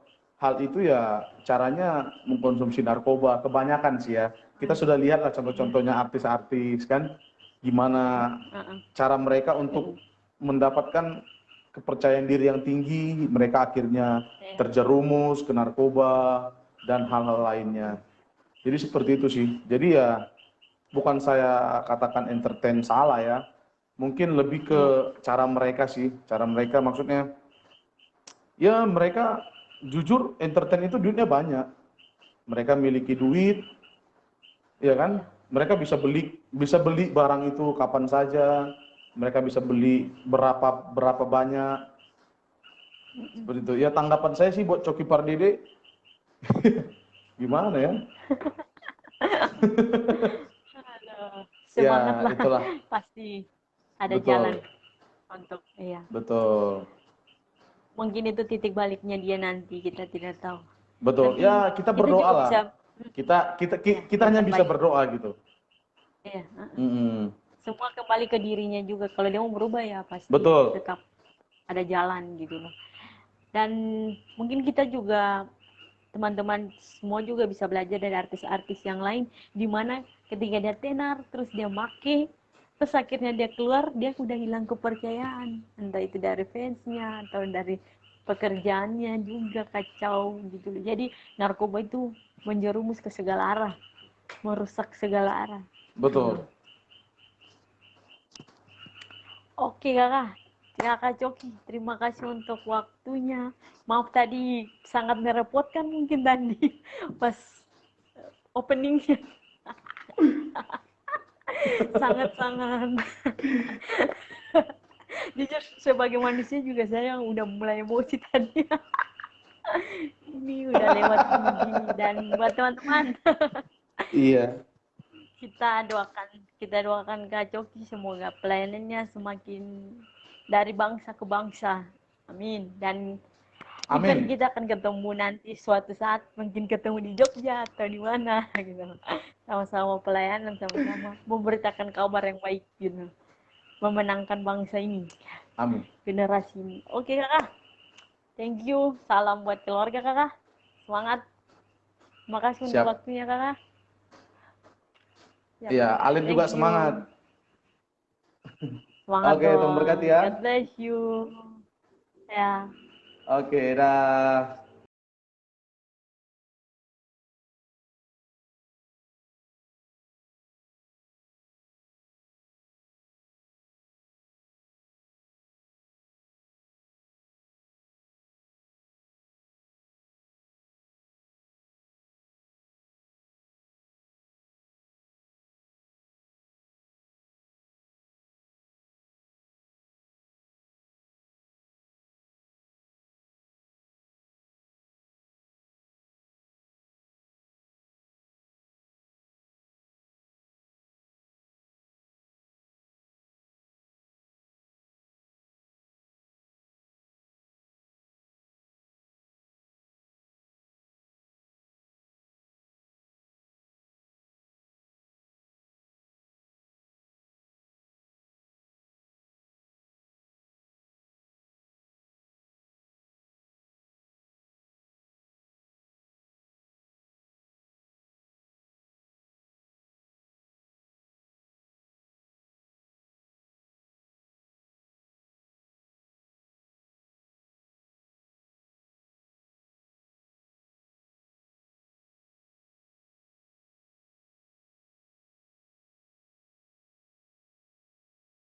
itu ya caranya mengkonsumsi narkoba, kebanyakan sih ya. Kita sudah lihat lah contoh-contohnya artis-artis kan, gimana cara mereka untuk mendapatkan kepercayaan diri yang tinggi, mereka akhirnya terjerumus ke narkoba dan hal-hal lainnya. Jadi seperti itu sih. Jadi ya bukan saya katakan entertain salah ya. Mungkin lebih ke cara mereka sih. Cara mereka maksudnya ya mereka jujur entertain itu duitnya banyak. Mereka miliki duit, ya kan? Mereka bisa beli barang itu kapan saja. Mereka bisa beli berapa banyak. Seperti itu. Ya tanggapan saya sih buat Coki Pardede gimana ya? Semangat Ya lah, itulah. pasti ada jalan Betul. untuk iya. Betul. Mungkin itu titik baliknya dia nanti, kita tidak tahu. Betul. Tapi Ya kita kita berdoa juga lah. bisa Kita yang hanya bisa terbaik. berdoa gitu. Iya. Mm-mm. Semua kembali ke dirinya juga. Kalau dia mau berubah ya pasti Betul. tetap ada jalan gitu loh. Dan mungkin kita juga teman-teman semua juga bisa belajar dari artis-artis yang lain, di mana ketika dia tenar terus dia make, terus akhirnya dia keluar, dia udah hilang kepercayaan, entah itu dari fansnya atau dari pekerjaannya juga kacau gitu. Jadi narkoba itu menjerumus ke segala arah, merusak segala arah. Betul. Oke kakak Coki, terima kasih untuk waktunya. Maaf tadi sangat merepotkan mungkin tadi pas openingnya. Sangat-sangat. Jujur sebagai manusia juga saya udah mulai emosi tadi. Ini udah lewat gini dan buat teman-teman Iya. kita doakan Kak Coki semoga pelayanannya semakin dari bangsa ke bangsa. Amin. Dan event Amin. kita akan ketemu nanti suatu saat, mungkin ketemu di Jogja atau di mana gitu. Sama-sama pelayanan, sama-sama memberitakan kabar yang baik gitu. Memenangkan bangsa ini, Amin. generasi ini. Oke kakak, thank you. Salam buat keluarga kakak. Semangat. Terima kasih untuk Siap. waktunya kakak. Siap. Iya, Alin juga Thank you. semangat. Semangat Oke, Tuhan dong. berkati ya. God bless you. Ya. Oke, dah.